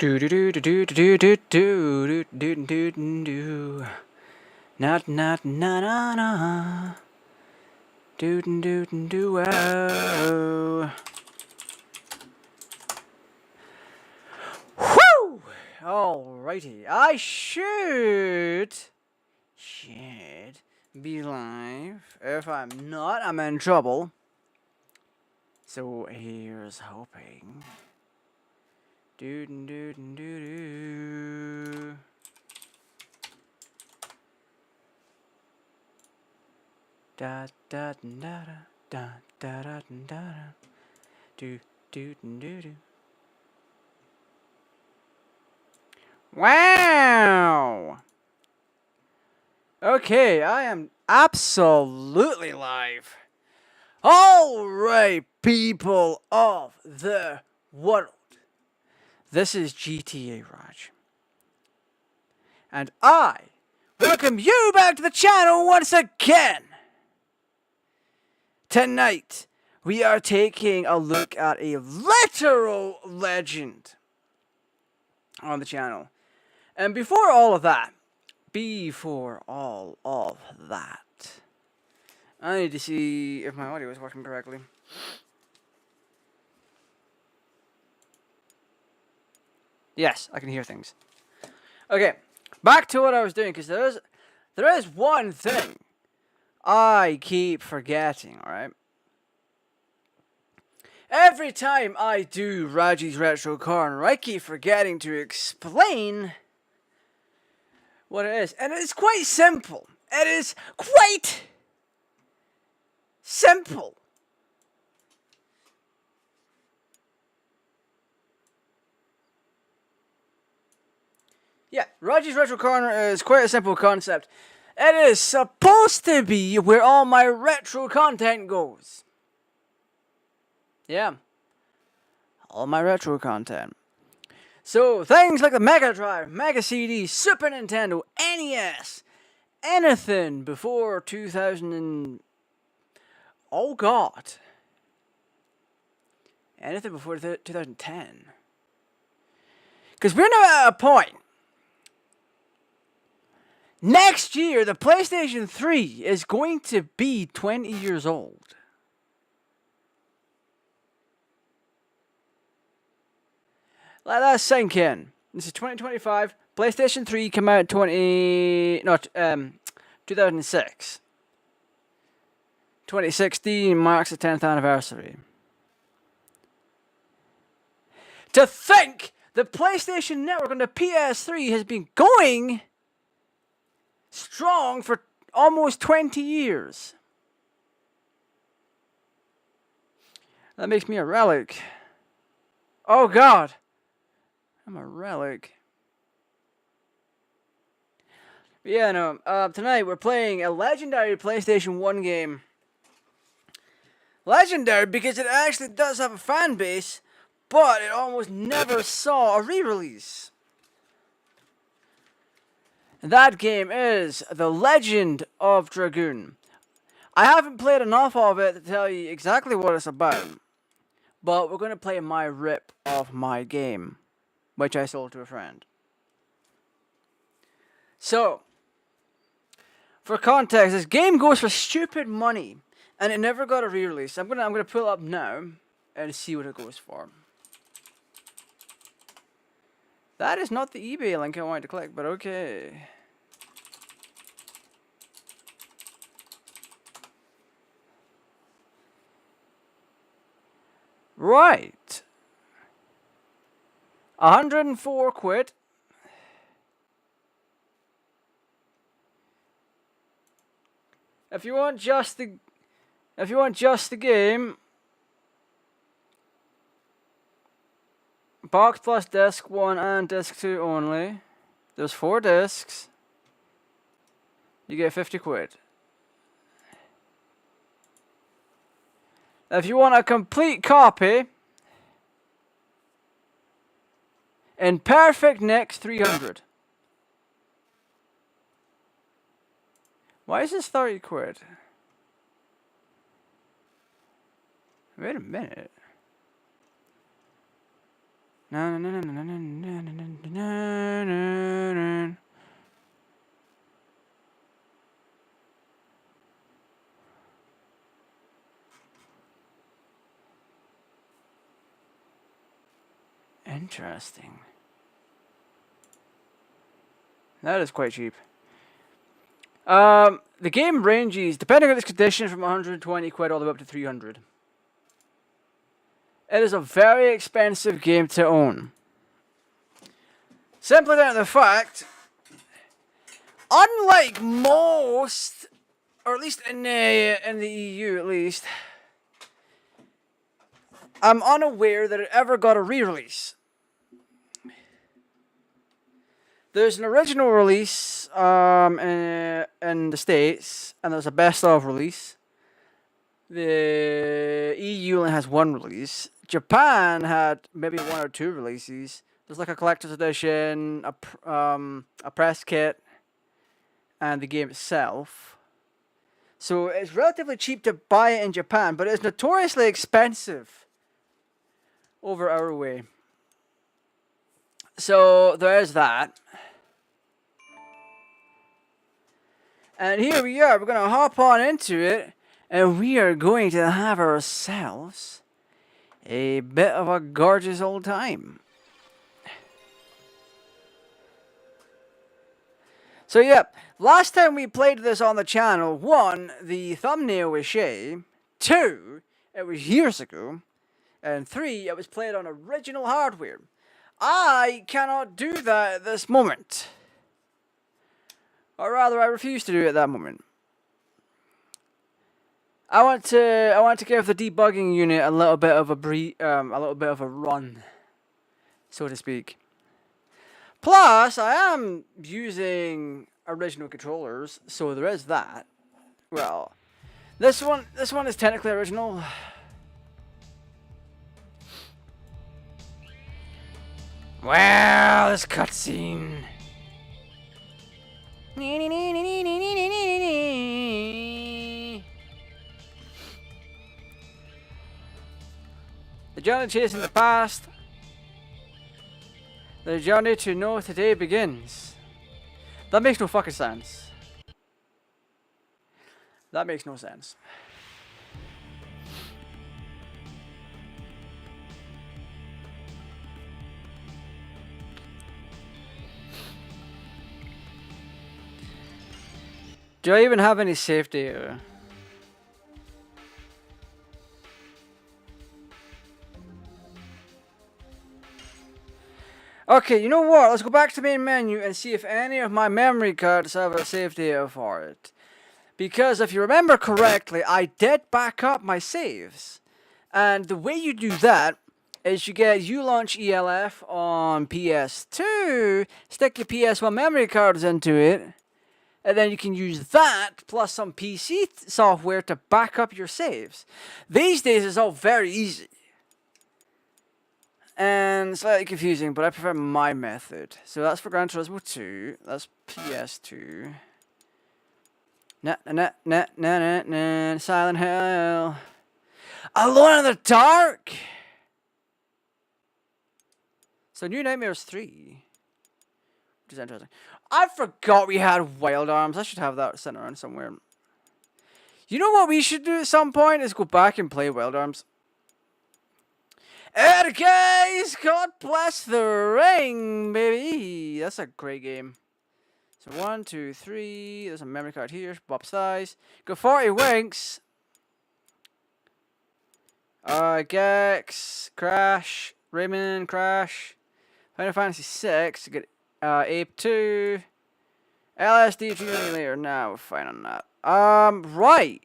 Do do do do do do do do do do do do. Not not na na na. Do do do do oh. Whoo! Alrighty, I should be live. If I'm not, I'm in trouble. So here's hoping. Do do do do do. Da da da da da da da da. Do do do do. Wow! Okay, I am absolutely live. Alright, people of the world. This is GTAraj. And I welcome you back to the channel once again. Tonight, we are taking a look at a literal legend on the channel. And before all of that, I need to see if my audio is working correctly. Yes, I can hear things. Okay, back to what I was doing, because there is one thing I keep forgetting, alright? Every time I do RAJ'S Retro Corner, I keep forgetting to explain what it is. And it's quite simple. It is quite simple. Yeah, RAJ'S Retro Corner is quite a simple concept. It is supposed to be where all my retro content goes. Yeah. All my retro content. So, things like the Mega Drive, Mega CD, Super Nintendo, NES, anything before 2000 and... Oh God. Anything before 2010. Because we're now at a point. Next year, the PlayStation 3 is going to be 20 years old. Let that sink in. This is 2025. PlayStation 3 came out 2006. 2016 marks the 10th anniversary. To think the PlayStation Network on the PS3 has been going strong for almost 20 years. That makes me a relic. Oh God. I'm a relic. But yeah, no. Tonight we're playing a legendary PlayStation 1 game. Legendary because it actually does have a fan base, but it almost never saw a re-release. And that game is The Legend of Dragoon. I haven't played enough of it to tell you exactly what it's about, but we're going to play my rip of my game, which I sold to a friend. So, for context, this game goes for stupid money, and it never got a re-release. I'm gonna pull it up now and see what it goes for. That is not the eBay link I wanted to click, but okay. Right. 104 quid. If you want just the game, box plus disc 1 and disc 2 only. There's 4 discs. You get 50 quid. If you want a complete copy in perfect nick, 300. Why is this 30 quid? Wait a minute. Interesting. That is quite cheap. The game ranges, depending on its condition, from 120 quid all the way up to 300. It is a very expensive game to own. Simply down to the fact, unlike most, or at least in the EU at least, I'm unaware that it ever got a re-release. There's an original release in the States, and there's a best-of release. The EU only has one release. Japan had maybe one or two releases. There's like a collector's edition, a press kit, and the game itself. So it's relatively cheap to buy it in Japan, but it's notoriously expensive over our way. So there's that. And here we are, we're going to hop on into it, and we are going to have ourselves a bit of a gorgeous old time. So yeah, last time we played this on the channel, 1, the thumbnail was Shay, 2, it was years ago, and 3, it was played on original hardware. I cannot do that at this moment. Or rather, I refuse to do it at that moment. I want to give the debugging unit a little bit of a run, so to speak. Plus, I am using original controllers, so there is that. Well, this one is technically original. Wow, this cutscene. The journey chasing the past. The journey to know today begins. That makes no fucking sense. That makes no sense. Do I even have any save data? Okay, you know what? Let's go back to the main menu and see if any of my memory cards have a save data for it. Because if you remember correctly, I did back up my saves. And the way you do that is you get U-Launch ELF on PS2, stick your PS1 memory cards into it, and then you can use that plus some PC software to back up your saves. These days it's all very easy. And slightly confusing, but I prefer my method. So that's for Gran Turismo 2. That's PS2. Silent Hill. Alone in the Dark! So New Nightmares 3. Which is interesting. I forgot we had Wild Arms. I should have that sitting around somewhere. You know what we should do at some point is go back and play Wild Arms. And guys, God bless the ring, baby. That's a great game. So 1, 2, 3. There's a memory card here. Bob size. Go 40 winks. Gex, Crash, Rayman, Crash, Final Fantasy 6. Get Ape 2, LSD later. Now we're fine on that. Right.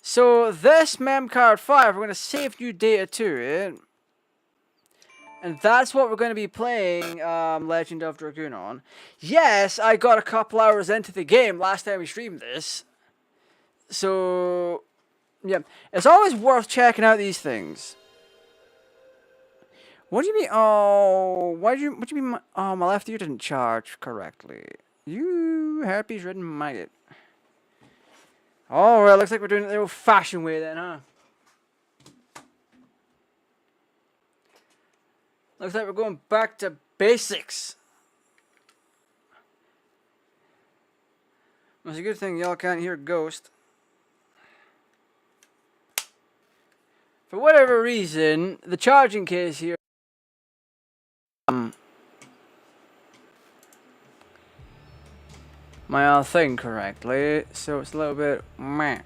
So this mem card 5, we're going to save new data to it. And that's what we're going to be playing Legend of Dragoon on. Yes, I got a couple hours into the game last time we streamed this. So, yeah. It's always worth checking out these things. What do you mean? Oh, what do you mean? My left ear didn't charge correctly. You herpes-ridden maggot. Alright, looks like we're doing it the old-fashioned way then, huh? Looks like we're going back to basics. It's a good thing y'all can't hear Ghost. For whatever reason, the charging case here my thing correctly, so it's a little bit meh.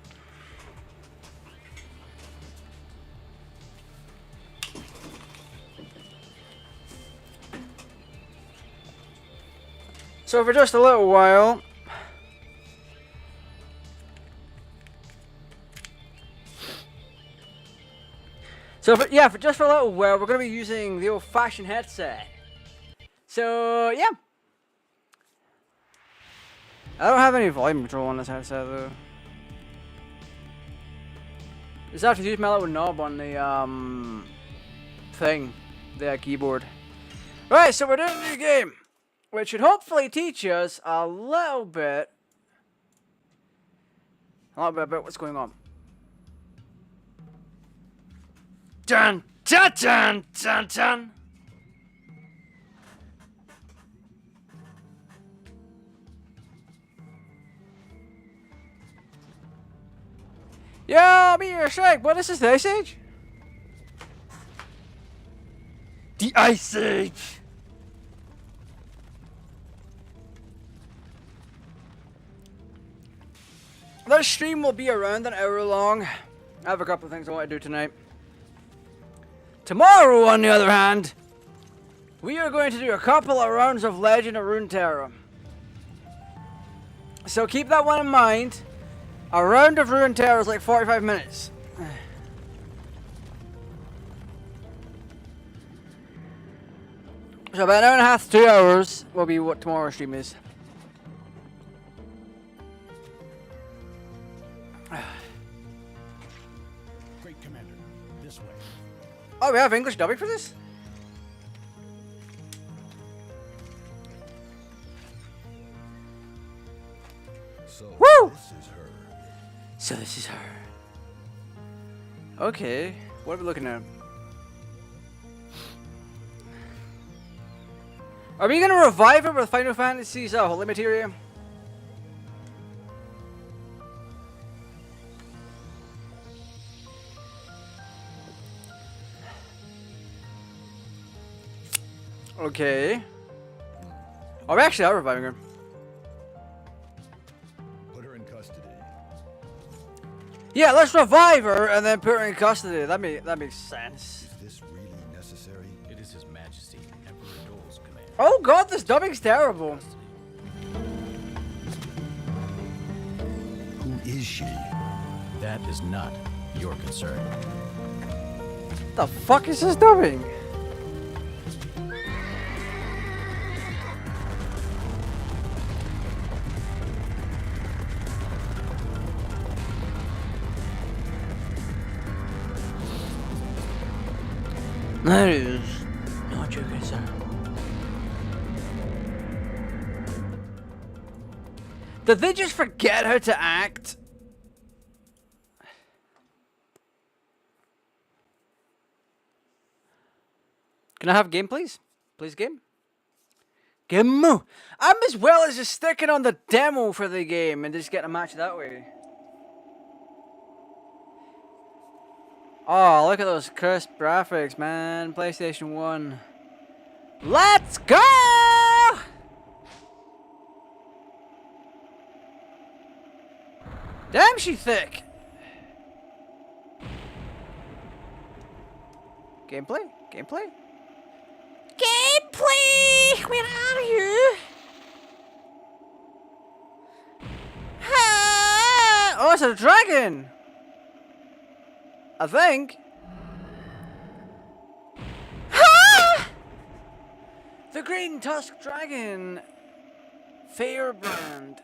So for just a little while, for just for a little while, we're going to be using the old-fashioned headset. So, yeah. I don't have any volume control on this headset, though. Just have to use my little knob on the, thing. The keyboard. Right, so we're doing a new game. Which should hopefully teach us a little bit about what's going on. Dun dun dun dun dun. Yo, me your strike. What is this, the Ice Age? The Ice Age. This stream will be around an hour long. I have a couple of things I want to do tonight. Tomorrow, on the other hand, we are going to do a couple of rounds of Legend of Runeterra. So keep that one in mind. A round of Runeterra is like 45 minutes. So about an hour and a half to 2 hours will be what tomorrow's stream is. Great Commander, this way. Oh, we have English dubbing for this? So Woo! this is her. So this is her. Okay, what are we looking at? Are we gonna revive her with Final Fantasy's Holy Materia? Okay. Oh, we actually are reviving her. Put her in custody. Yeah, let's revive her and then put her in custody. That makes sense. Is this really necessary? It is His Majesty, Emperor Dole's command. Oh god, this dubbing's terrible. Who is she? That is not your concern. What the fuck is this dubbing? That is not your concern. Did they just forget how to act? Can I have game, please? Please, game? Game? I'm as well as just sticking on the demo for the game and just getting a match that way. Oh, look at those crisp graphics, man. PlayStation 1. Let's go! Damn, she thick. Gameplay? Gameplay? Gameplay! Where are you? Ah! Oh, it's a dragon! I think. Ah! The Green Tusk Dragon. Fairbrand.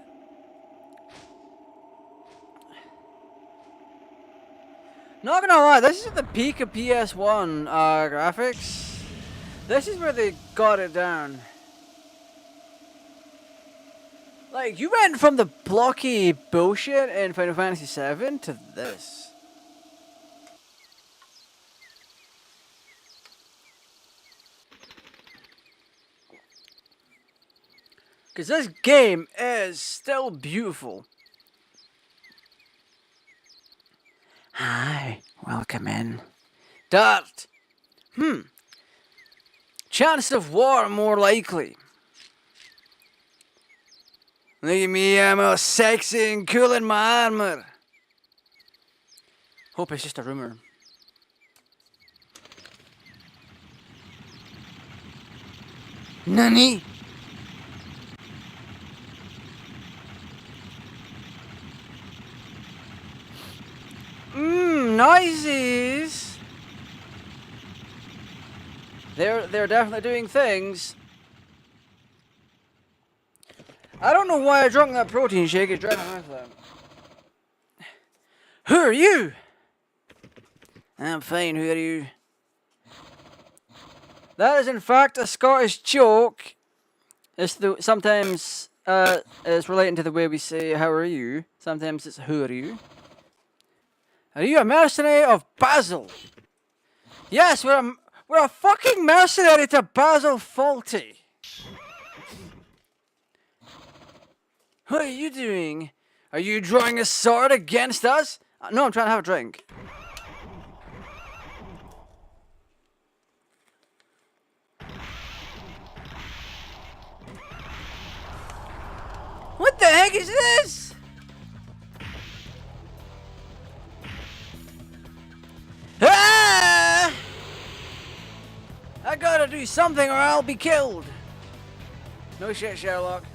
Not gonna lie, this is at the peak of PS1 graphics. This is where they got it down. Like, you went from the blocky bullshit in Final Fantasy VII to this. Because this game is still beautiful. Hi, welcome in. Dart. Chance of war more likely. Look at me, I'm all sexy and cool in my armor. Hope it's just a rumor. Nani? Noises. They're definitely doing things. I don't know why I drunk that protein shake. It's driving me with that. Who are you? I'm fine. Who are you? That is in fact a Scottish joke. Sometimes it's relating to the way we say "How are you?" Sometimes it's "Who are you?" Are you a mercenary of Basil? Yes, we're a fucking mercenary to Basil Fawlty. What are you doing? Are you drawing a sword against us? No, I'm trying to have a drink. What the heck is this? Ah! I gotta do something or I'll be killed. No shit, Sherlock.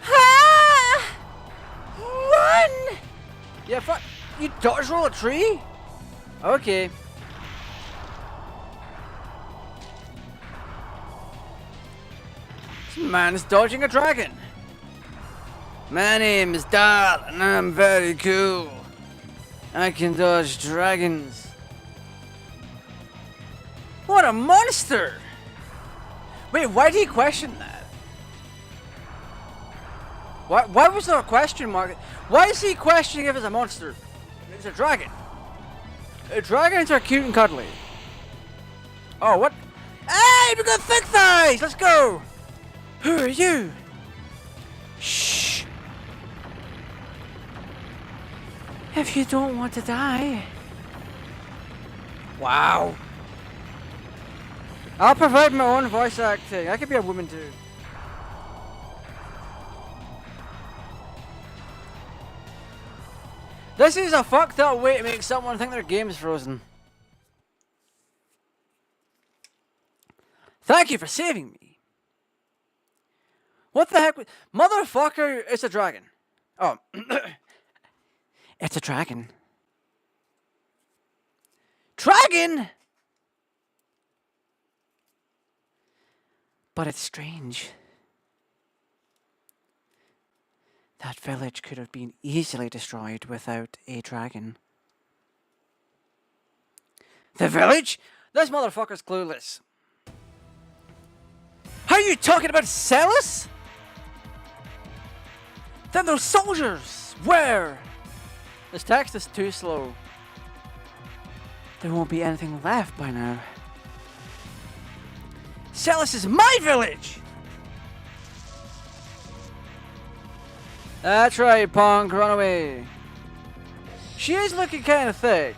Ah! Run! Yeah, fuck. You dodge roll a tree? Okay. This man is dodging a dragon. My name is Dart and I'm very cool. I can dodge dragons. What a monster! Wait, why did he question that? Why was there a question mark? Why is he questioning if it's a monster? It's a dragon. Dragons are cute and cuddly. Oh, what? Hey, we got thick thighs! Let's go! Who are you? Shh. If you don't want to die. Wow. I'll provide my own voice acting. I could be a woman too. This is a fucked up way to make someone think their game is frozen. Thank you for saving me. What the heck? Motherfucker, it's a dragon. Oh. It's a dragon. Dragon? But it's strange. That village could have been easily destroyed without a dragon. The village? This motherfucker's clueless. How are you talking about Celis? Then those soldiers! Where? This text is too slow. There won't be anything left by now. Celis is my village! That's right, punk, run away. She is looking kind of thick.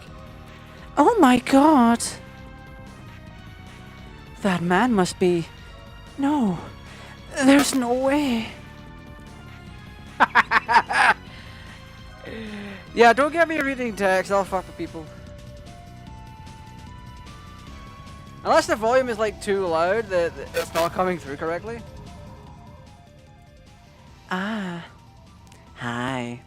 Oh my god. That man must be... No. There's no way. Yeah, don't get me reading text, I'll fuck with people. Unless the volume is like too loud that it's not coming through correctly. Ah. Hi.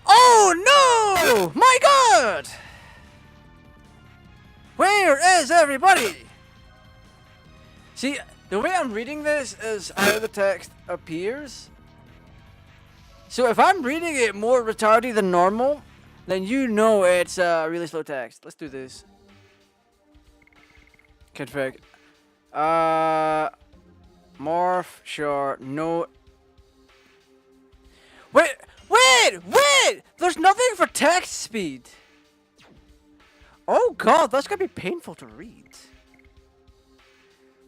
Oh no! My god! Where is everybody? See, the way I'm reading this is how the text appears. So if I'm reading it more retarded than normal, then you know it's really slow text. Let's do this. Config. Morph, sure, no. Wait! There's nothing for text speed. Oh god, that's gonna be painful to read.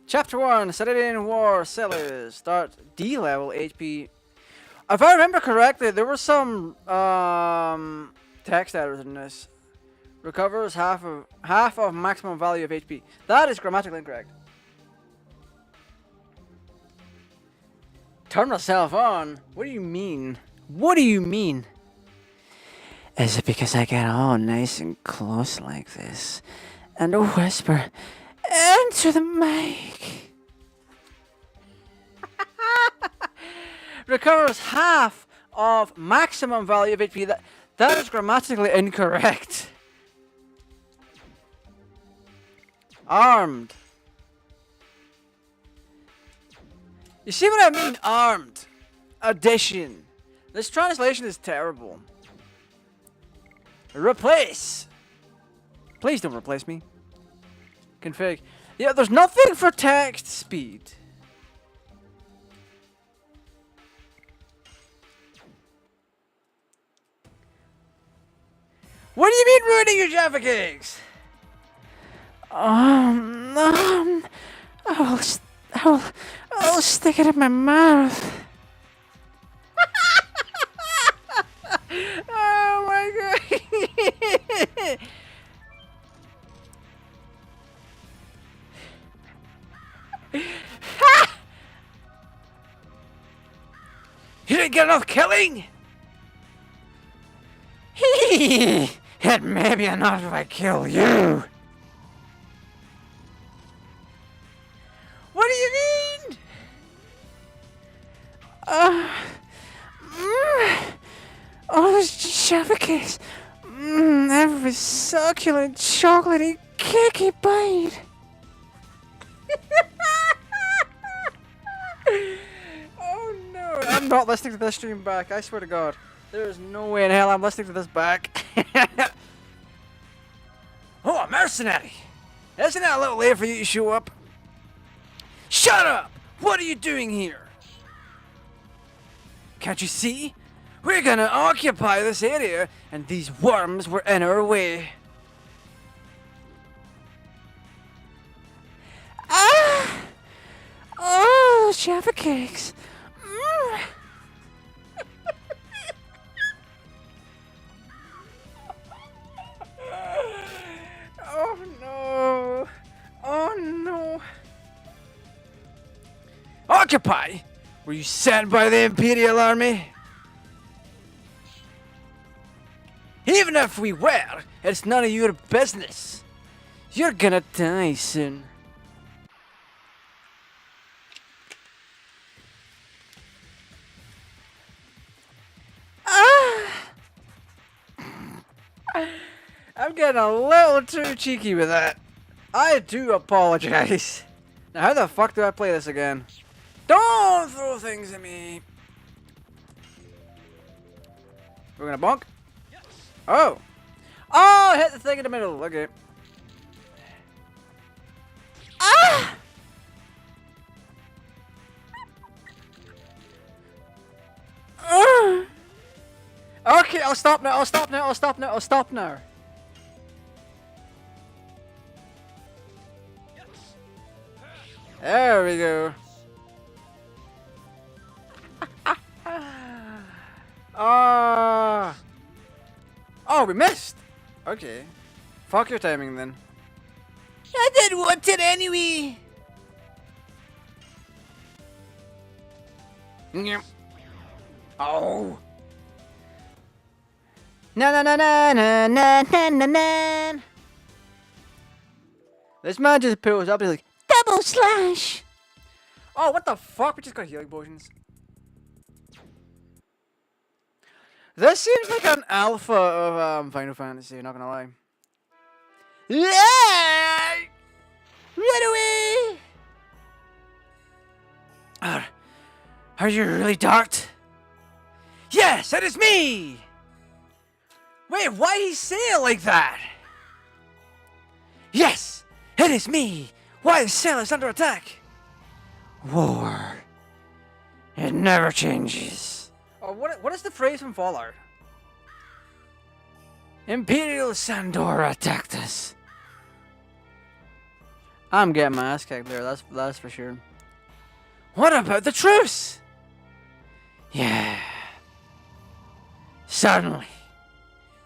Chapter 1, Civilian War Sellers. Start D level HP. If I remember correctly, there were some text errors in this. Recovers half of maximum value of HP. That is grammatically incorrect. Turn myself on? What do you mean? What do you mean? Is it because I get all nice and close like this? And a whisper into the mic? Recovers half of maximum value of HP. That is grammatically incorrect. Armed. You see what I mean? Armed. Addition. This translation is terrible. Replace. Please don't replace me. Config. Yeah, there's nothing for text speed. What do you mean ruining your Jaffa cakes? I'll stick it in my mouth. Oh my god. You didn't get enough killing? It may be enough if I kill you. What do you mean? Oh, those Jaffa cakes. Every succulent, chocolatey, cakey bite. Oh no. I'm not listening to this stream back, I swear to God. There is no way in hell I'm listening to this back. Oh, a mercenary! Isn't it a little late for you to show up? Shut up! What are you doing here? Can't you see? We're gonna occupy this area, and these worms were in our way. Ah! Oh, Jaffa cakes. Oh no! Oh no! Occupy? Were you sent by the Imperial Army? Even if we were, it's none of your business. You're gonna die soon. I'm getting a little too cheeky with that. I do apologize. Now how the fuck do I play this again? Don't throw things at me. We're gonna bonk. Oh. Oh, hit the thing in the middle. Okay. Ah! Okay, I'll stop now. I'll stop now. I'll stop now. I'll stop now. There we go. Oh, we missed. Okay. Fuck your timing then. I didn't want it anyway. Oh. Na na na na na na na na na. This man just pulls up. He's like, double slash. Oh, what the fuck? We just got healing potions. This seems like an alpha of Final Fantasy. Not gonna lie. Yeah! Run away! Are you really Dart? Yes, it is me! Wait, why he say it like that? Yes, it is me! Why the cell is under attack? War. It never changes. Oh, what is the phrase from Fallout? Imperial Sandora attacked us. I'm getting my ass kicked there, that's for sure. What about the truce? Yeah. Suddenly.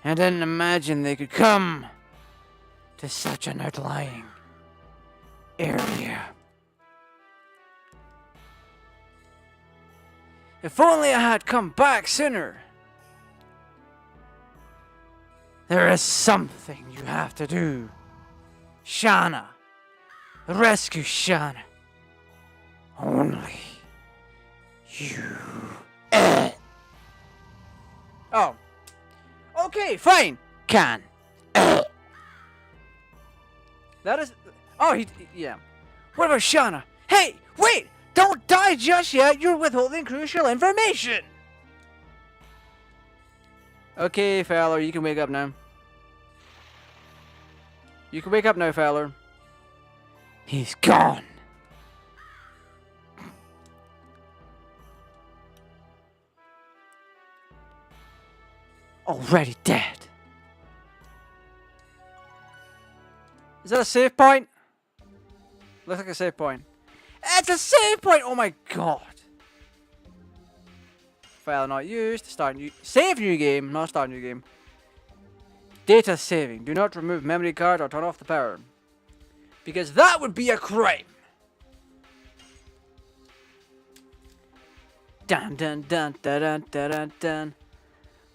I didn't imagine they could come to such an outlying area. If only I had come back sooner. There is something you have to do. Shana. Rescue Shana. Only you. Oh. Okay, fine. Can. That is... Oh, yeah. What about Shana? Hey, wait! Don't die just yet! You're withholding crucial information! Okay, Fowler, you can wake up now. You can wake up now, Fowler. He's gone. Already dead. Is that a save point? Looks like a save point. It's a save point! Oh my god. File not used. Start new. Save new game, not start new game. Data saving. Do not remove memory card or turn off the power. Because that would be a crime. Dun dun dun dun dun dun dun dun.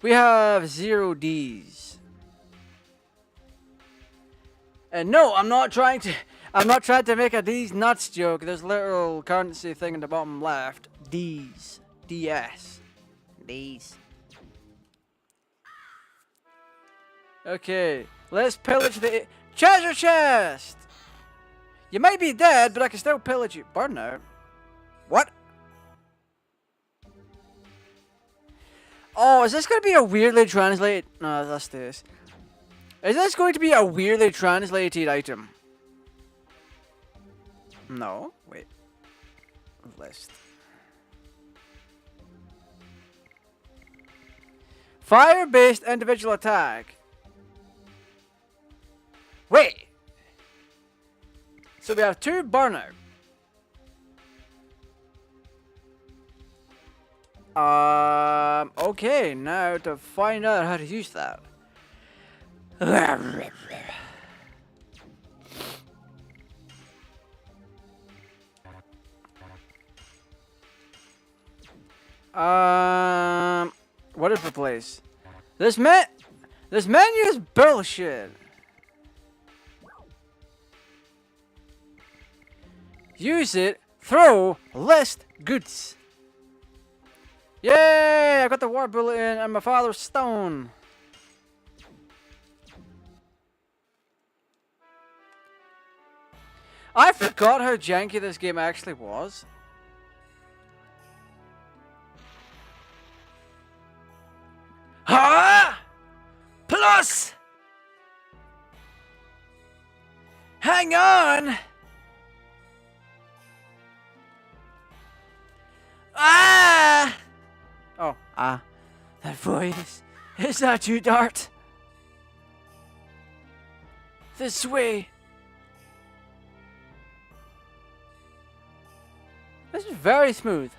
We have 0 Ds. And no, I'm not trying to make a D's nuts joke. There's a little currency thing in the bottom left. D's. DS. D's. Okay, let's pillage the treasure chest! You might be dead, but I can still pillage you. Burnout? What? Oh, is this going to be a weirdly translated... No, that's this. Is this going to be a weirdly translated item? No. Wait. List. Fire-based individual attack. Wait. So we have 2 burnout. Okay, now to find out how to use that. What is replace? This menu is bullshit. Use it. Throw. List goods. Yay! I got the war bulletin and my father's stone. I forgot how janky this game actually was. Ha! Plus! Hang on! Ah! Oh, that voice. Is that you, Dart? This way. This is very smooth.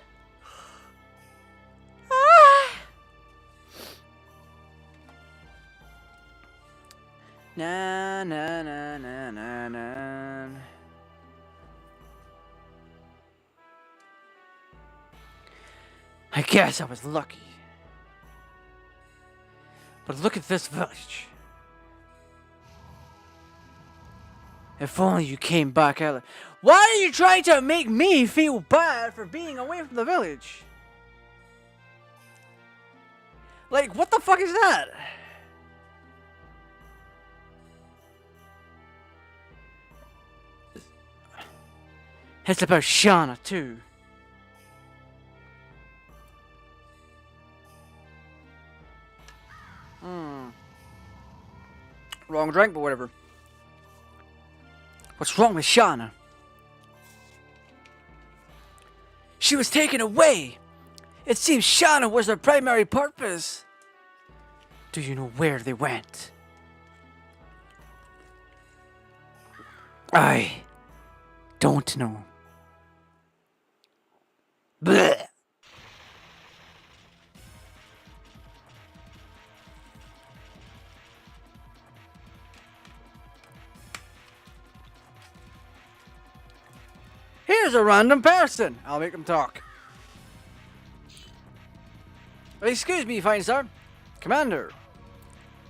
Na na na na na na. I guess I was lucky. But look at this village. If only you came back earlier. Why are you trying to make me feel bad for being away from the village? Like, what the fuck is that? It's about Shauna, too. Wrong drink, but whatever. What's wrong with Shauna? She was taken away! It seems Shauna was their primary purpose. Do you know where they went? I don't know. Blech. Here's a random person. I'll make them talk. Excuse me, fine sir. Commander.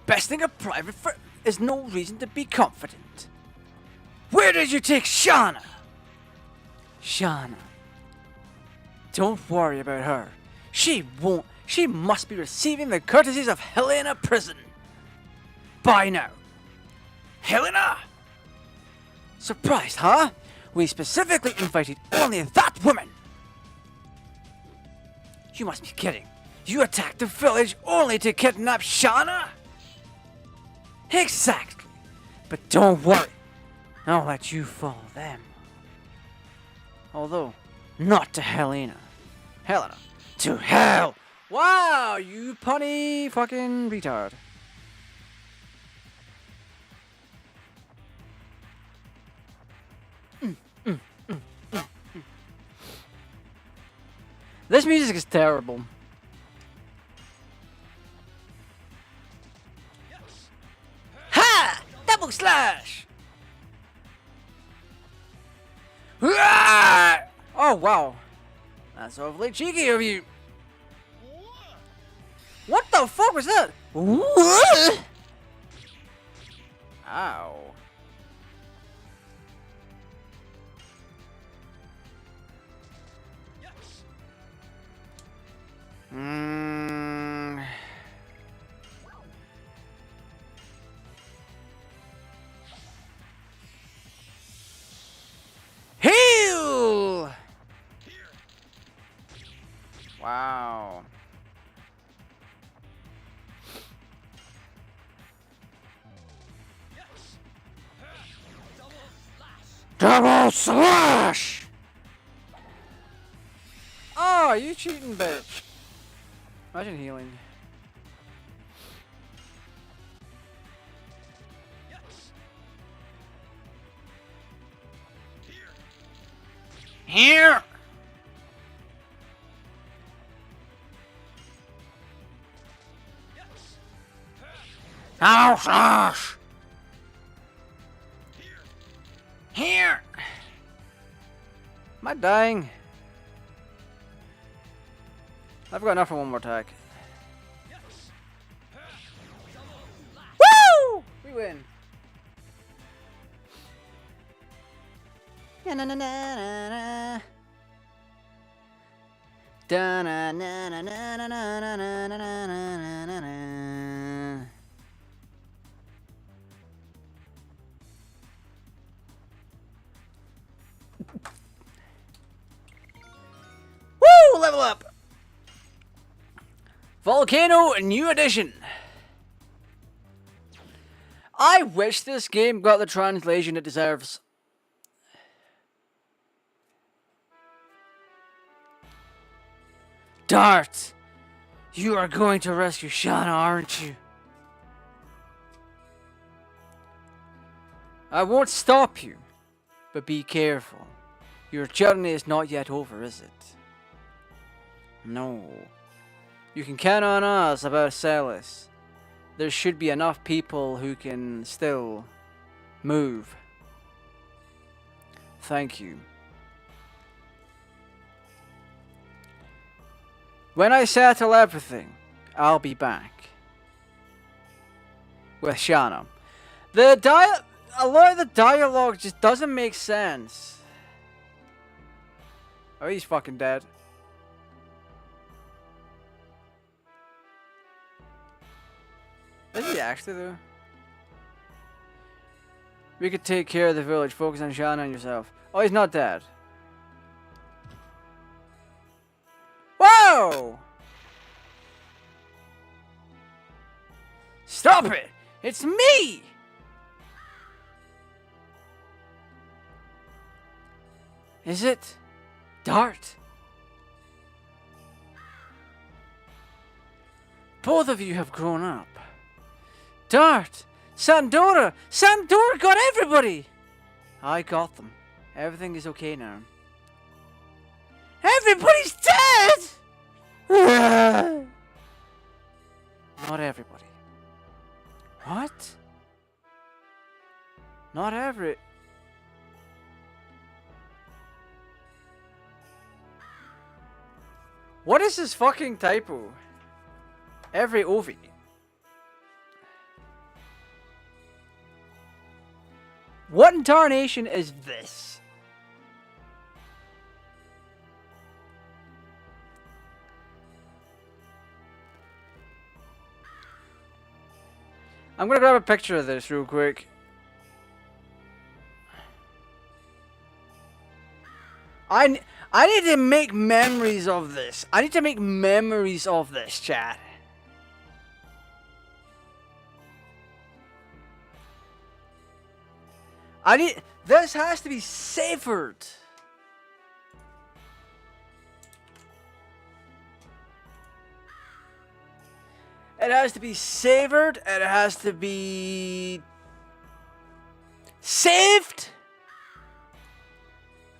Besting a private is no reason to be confident. Where did you take Shauna? Shauna. Don't worry about her. She won't. She must be receiving the courtesies of Helena Prison. By now. Helena? Surprised, huh? We specifically invited only that woman. You must be kidding. You attacked the village only to kidnap Shauna? Exactly. But don't worry. I'll let you follow them. Although, not to Helena. Helena. To hell! Wow, you punny fucking retard. This music is terrible. Ha! Double slash! Oh, wow. That's awfully cheeky of you. What the fuck was that? Ow. Heal! Wow. Double slash! Oh, you cheating bitch. Imagine healing. Here! Double slash! Here! Am I dying? I've got enough for one more attack. Woo! We win. Na na na na na. Da na na na na na na na na na na na na. Woo! Level up. Volcano New Edition. I wish this game got the translation it deserves. Dart, you are going to rescue Shauna, aren't you? I won't stop you, but be careful. Your journey is not yet over, is it? No. You can count on us about Celis. There should be enough people who can still move. Thank you. When I settle everything, I'll be back. With Shauna. A lot of the dialogue just doesn't make sense. Oh, he's fucking dead. Is he actually though? We could take care of the village. Focus on Shauna and yourself. Oh, he's not dead. Whoa! Stop it! It's me! Is it? Dart? Both of you have grown up. Dart! Sandora! Sandora got everybody! I got them. Everything is okay now. Everybody's dead! Not everybody. What? Not every... What is this fucking typo? Every Ovi. What in tarnation is this? I'm gonna grab a picture of this real quick. I need to make memories of this. I need to make memories of this, chat. This has to be savored. It has to be savored, and it has to be saved.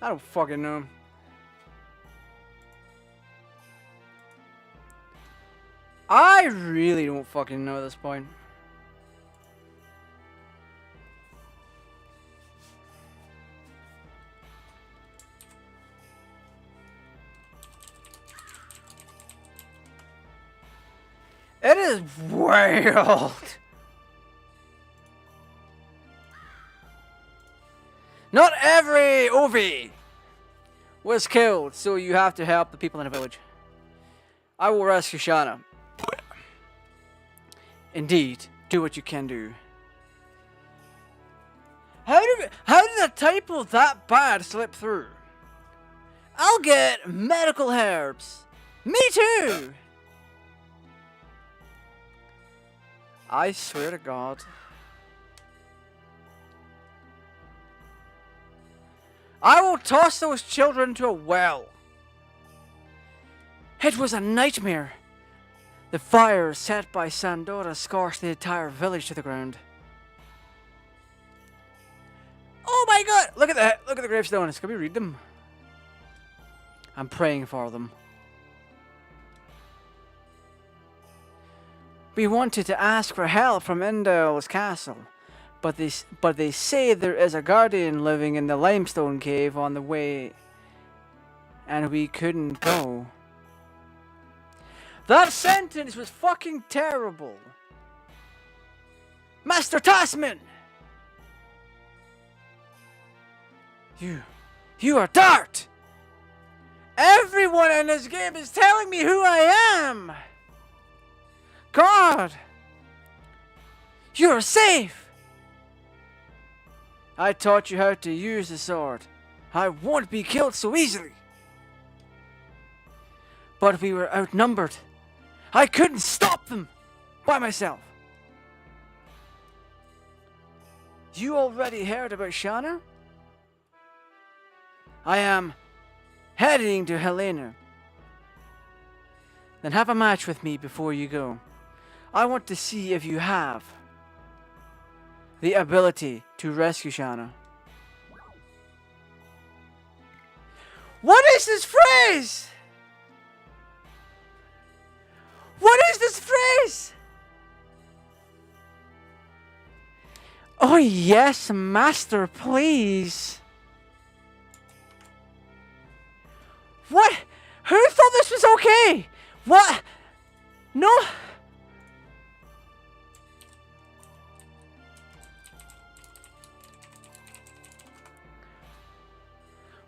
I don't fucking know. I really don't fucking know at this point. It is way old. Not every Ovi was killed, so you have to help the people in the village. I will rescue Shana. Indeed, do what you can do. How did a typo that bad slip through? I'll get medical herbs. Me too. I swear to God. I will toss those children into a well. It was a nightmare. The fire set by Sandora scorched the entire village to the ground. Oh my God! Look at that! Look at the gravestones. Can we read them? I'm praying for them. We wanted to ask for help from Indal's castle, but they say there is a guardian living in the limestone cave on the way, and we couldn't go. That sentence was fucking terrible. Master Tasman! You are Dart! Everyone in this game is telling me who I am! God! You're safe! I taught you how to use the sword. I won't be killed so easily. But we were outnumbered. I couldn't stop them by myself. You already heard about Shana? I am heading to Helena. Then have a match with me before you go. I want to see if you have the ability to rescue Shana. What is this phrase? What is this phrase? Oh yes, master, please. What? Who thought this was okay? What? No.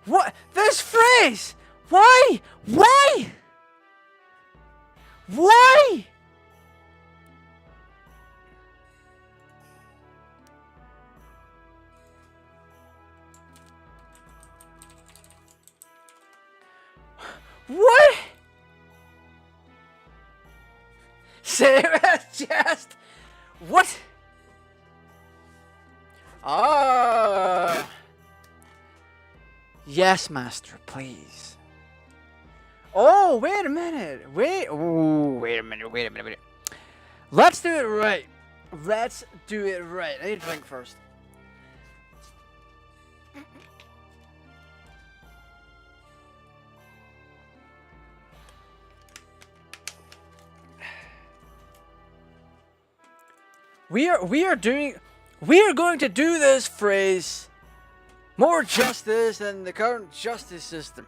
What? This phrase? Why? Why? Why? What? Sarah just... What? Yes, master, please. Oh, wait a minute. Wait a minute. Let's do it right. Let's do it right. I need a drink first. We are going to do this phrase more justice than the current justice system.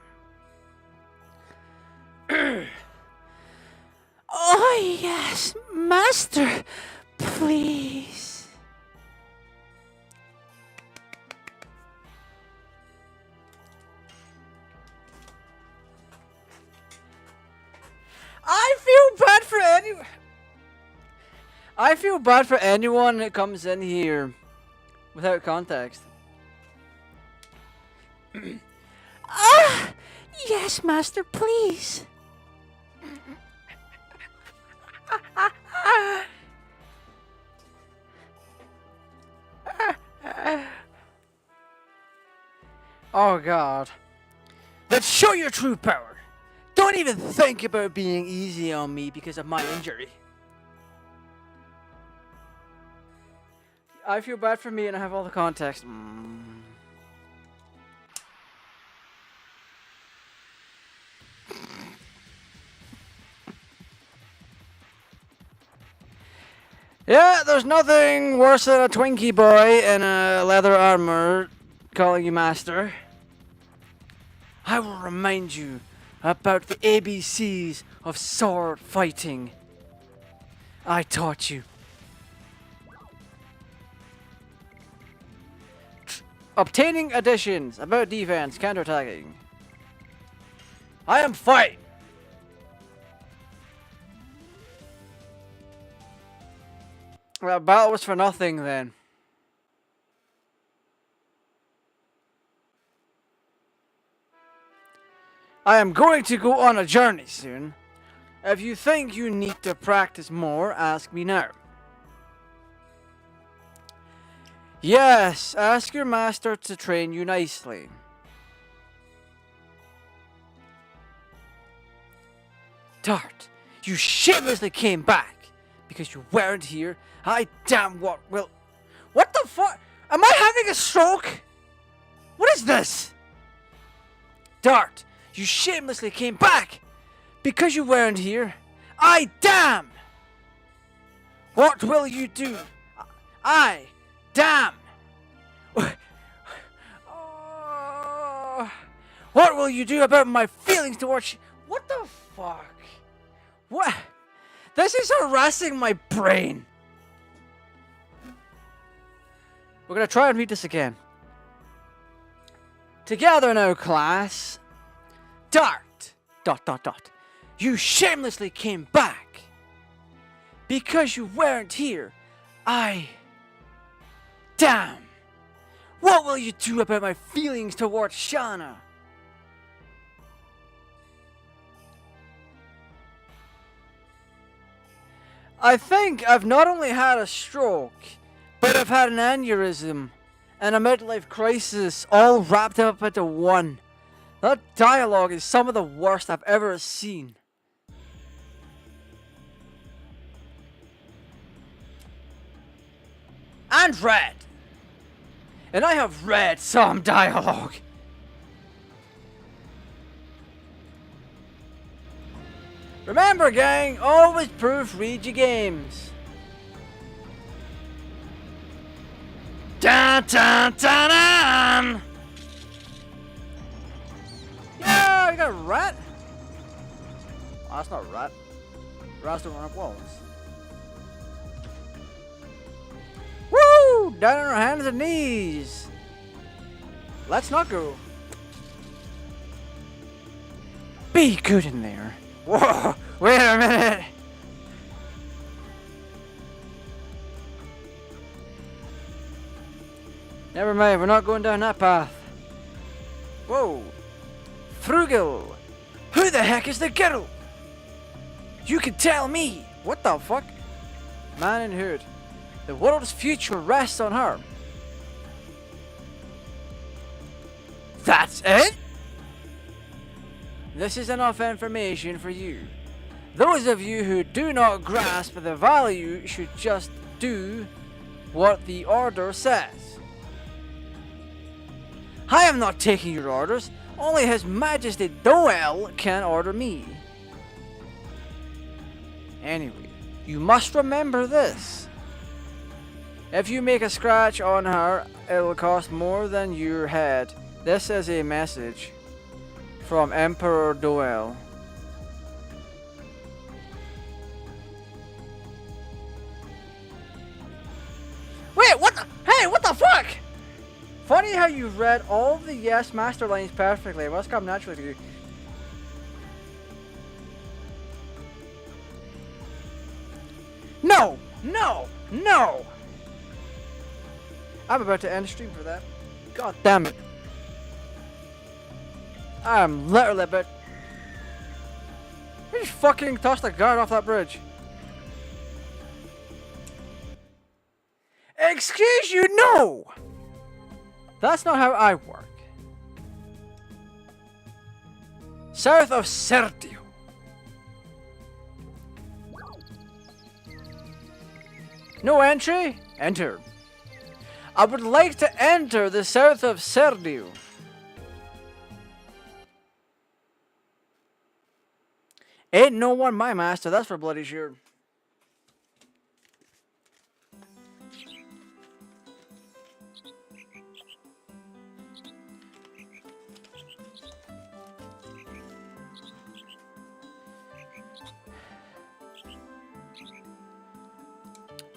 Oh yes, master, please. I feel bad for anyone that comes in here without context. Ah, yes, master, please. Oh God. Let's show your true power. Don't even think about being easy on me because of my injury. I feel bad for me and I have all the context. Yeah, there's nothing worse than a Twinkie boy in a leather armor calling you master. I will remind you about the ABCs of sword fighting. I taught you. Obtaining additions about defense, counterattacking. I am fight. That battle was for nothing then. I am going to go on a journey soon. If you think you need to practice more, ask me now. Yes, ask your master to train you nicely. Dart, you shamelessly came back because you weren't here. I damn what will... What the fuck? Am I having a stroke? What is this? Dart, you shamelessly came back because you weren't here. I damn! What will you do? I damn! What will you do about my feelings towards you? What the fuck? What? This is harassing my brain. We're gonna try and read this again. Together now, class. Dart. ... You shamelessly came back. Because you weren't here. I... Damn. What will you do about my feelings towards Shauna? I think I've not only had a stroke, but I've had an aneurysm and a midlife crisis all wrapped up into one. That dialogue is some of the worst I've ever seen. And read. And I have read some dialogue. Remember, gang, always proofread your games. Dun dun dun dun! Yeah, we got a rat. Oh, that's not a rat. Rats don't run up walls. Woo! Down on our hands and knees. Let's not go. Be good in there. Whoa! Wait a minute. Never mind, we're not going down that path. Whoa. Frugal. Who the heck is the girl? You can tell me. What the fuck? Man in hood. The world's future rests on her. That's it? This is enough information for you. Those of you who do not grasp the value should just do what the order says. I am not taking your orders. Only His Majesty Doel can order me. Anyway, you must remember this. If you make a scratch on her, it'll cost more than your head. This is a message from Emperor Doel. Wait, what the? Hey, what the fuck? Funny how you read all the Yes Master lines perfectly. It must come naturally to you. No! No! No! I'm about to end the stream for that. God damn it. I'm literally about... You just fucking tossed a guard off that bridge. Excuse you, no! That's not how I work. South of Sertio. No entry? Enter. I would like to enter the south of Serdio. Ain't no one my master, that's for bloody sure.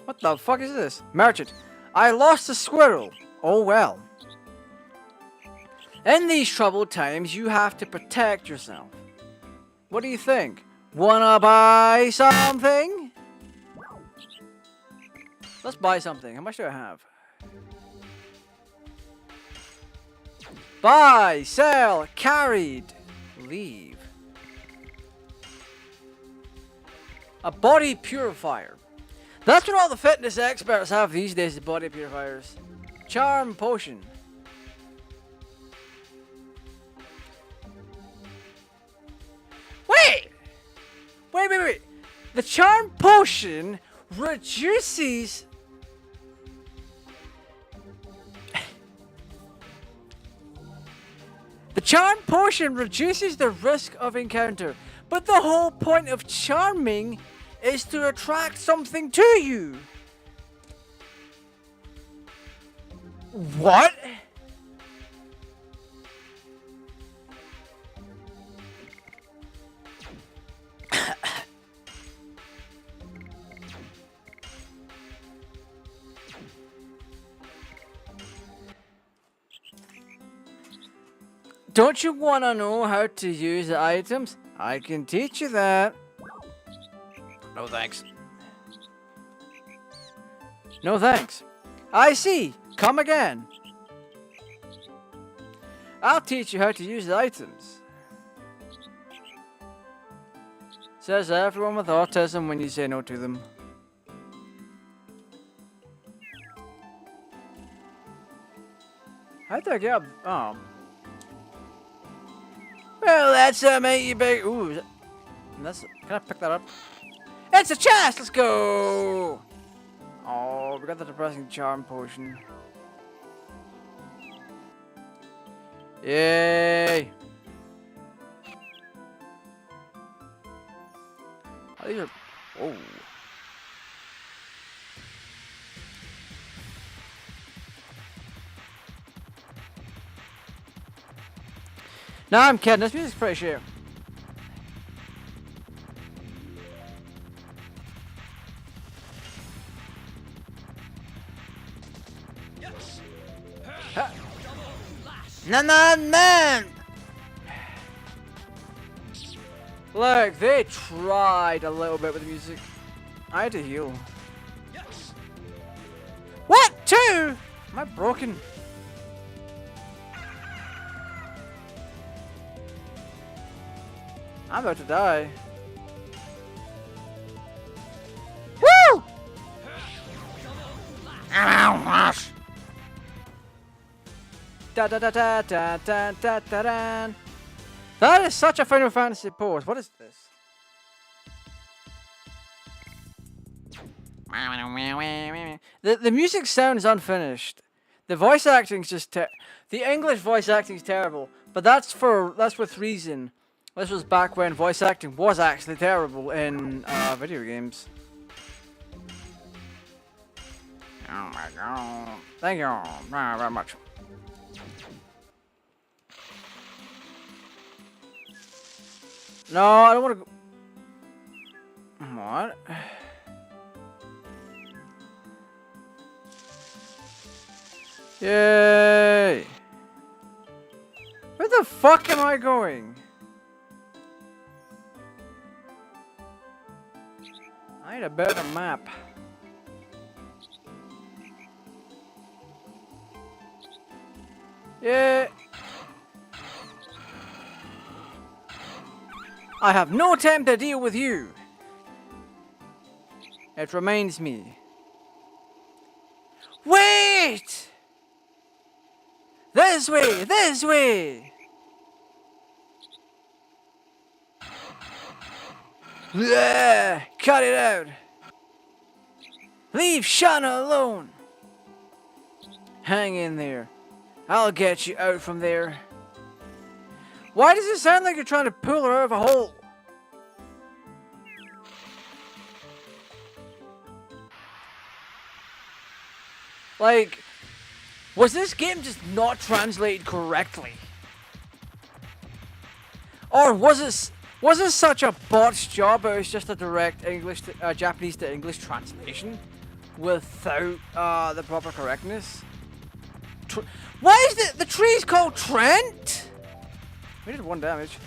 What the fuck is this? Merchant. I lost a squirrel. Oh well. In these troubled times, you have to protect yourself. What do you think? Wanna buy something? Let's buy something. How much do I have? Buy, sell, carried, leave. A body purifier. That's what all the fitness experts have these days, the body purifiers. Charm potion. Wait! The charm potion reduces... The charm potion reduces the risk of encounter, but the whole point of charming is to attract something to you. What? Don't you want to know how to use the items? I can teach you that. No thanks. No thanks. I see. Come again. I'll teach you how to use the items. Says everyone with autism when you say no to them. How do I get up? Oh. Well, that's mate, you big. Ooh, that's. Can I pick that up? It's a chest. Let's go. Oh, we got the depressing charm potion. Yay! Oh, these are. Oh. No, I'm kidding. This music's pretty shit. Man! Look, they tried a little bit with the music. I had to heal. What? 2? Am I broken? I'm about to die. Woo! Da da da da da da da da da. That is such a Final Fantasy pose. What is this? The music sound is unfinished. The voice acting's just the English voice acting is terrible, but that's with reason. This was back when voice acting was actually terrible in video games. Oh my god. Thank you very much. No, I don't want to go. What? Yay! Where the fuck am I going? I need a better map. Yeah. I have no time to deal with you. It reminds me. Wait! This way! This way! Bleh, cut it out! Leave Shauna alone! Hang in there. I'll get you out from there. Why does it sound like you're trying to pull her out of a hole? Like, was this game just not translated correctly? Or was this such a botched job, but it was just a direct English to, Japanese to English translation without the proper correctness? Why is the tree's called Trent? We did 1 damage.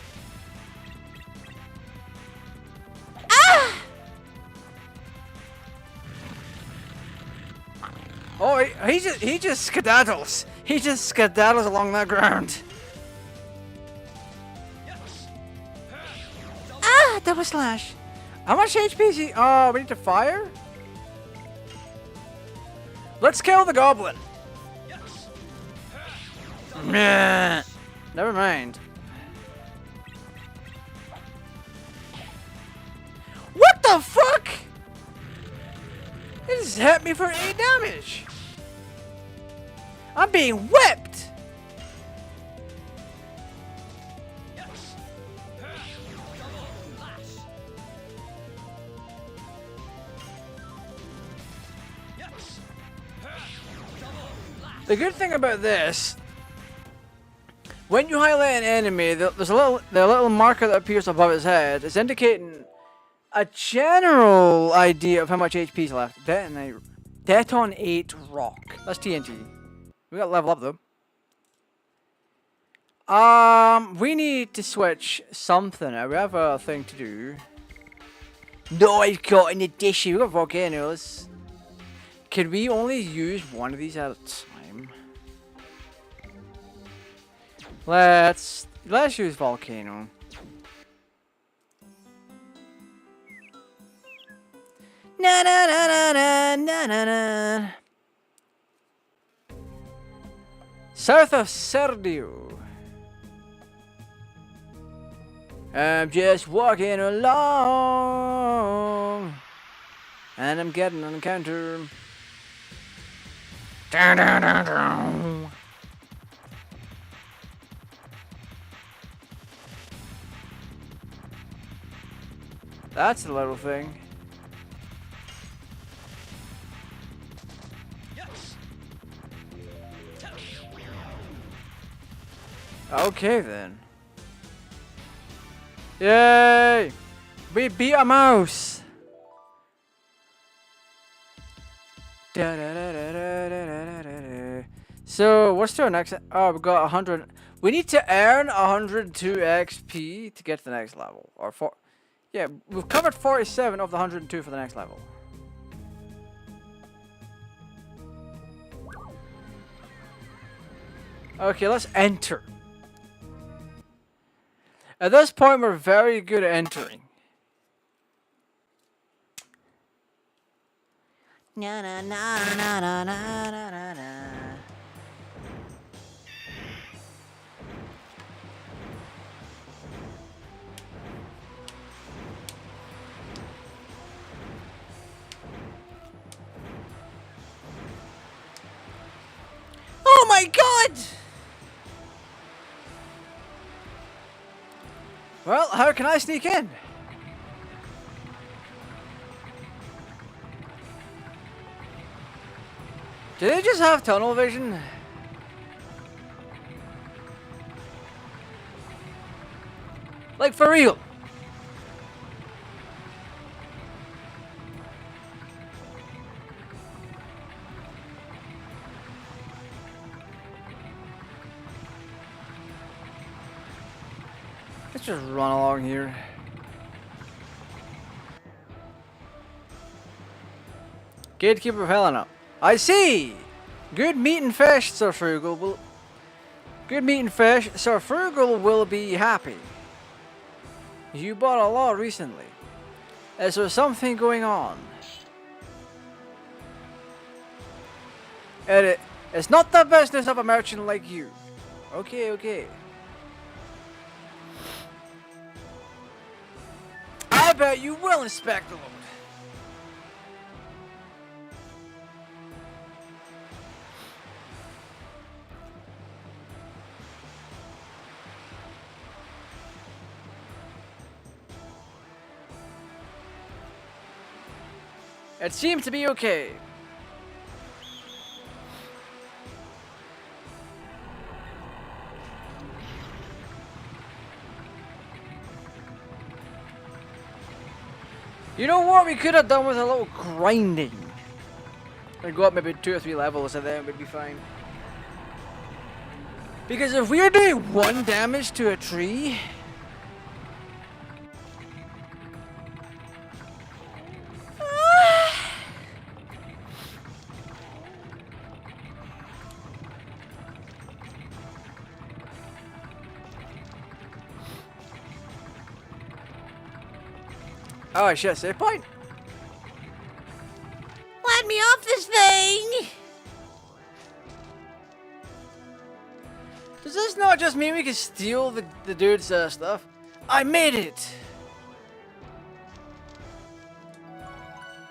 Ah! Oh, he just skedaddles. He just skedaddles along that ground. Ah, double slash. How much HP is he? Oh, we need to fire? Let's kill the goblin. Never mind. What the fuck? It just hit me for 8 damage. I'm being whipped. The good thing about this, when you highlight an enemy, there's the little marker that appears above his head. It's indicating a general idea of how much HP is left. Detonate rock. That's TNT. We got to level up though. We need to switch something. We have a thing to do. No, I've got an addition. We got volcanoes. Can we only use one of these at a time? Let's use volcano. Na na na na na na na na. South of Serdio. I'm just walking along, and I'm getting an encounter. Dun, dun, dun, dun. That's the little thing. Okay then. Yay! We beat a mouse! So, what's our next? Oh, we got 100. We need to earn 102 XP to get to the next level. Or yeah, we've covered 47 of the 102 for the next level. Okay, let's enter. At this point, we're very good at entering. Na na na na na na na na. Oh my god! Well, how can I sneak in? Do they just have tunnel vision? Like, for real? Let's just run along here. Gatekeeper of Helena. I see! Good meat and fish, Sir Frugal will... Good meat and fish, Sir Frugal will be happy. You bought a lot recently. Is there something going on? It's not the business of a merchant like you. Okay, okay. I bet you will inspect the load. It seems to be okay. You know what we could have done with a little grinding? I'd go up maybe 2 or 3 levels and then it would be fine. Because if we're doing 1 damage to a tree... Oh shit, save point! Let me off this thing! Does this not just mean we can steal the dude's stuff? I made it!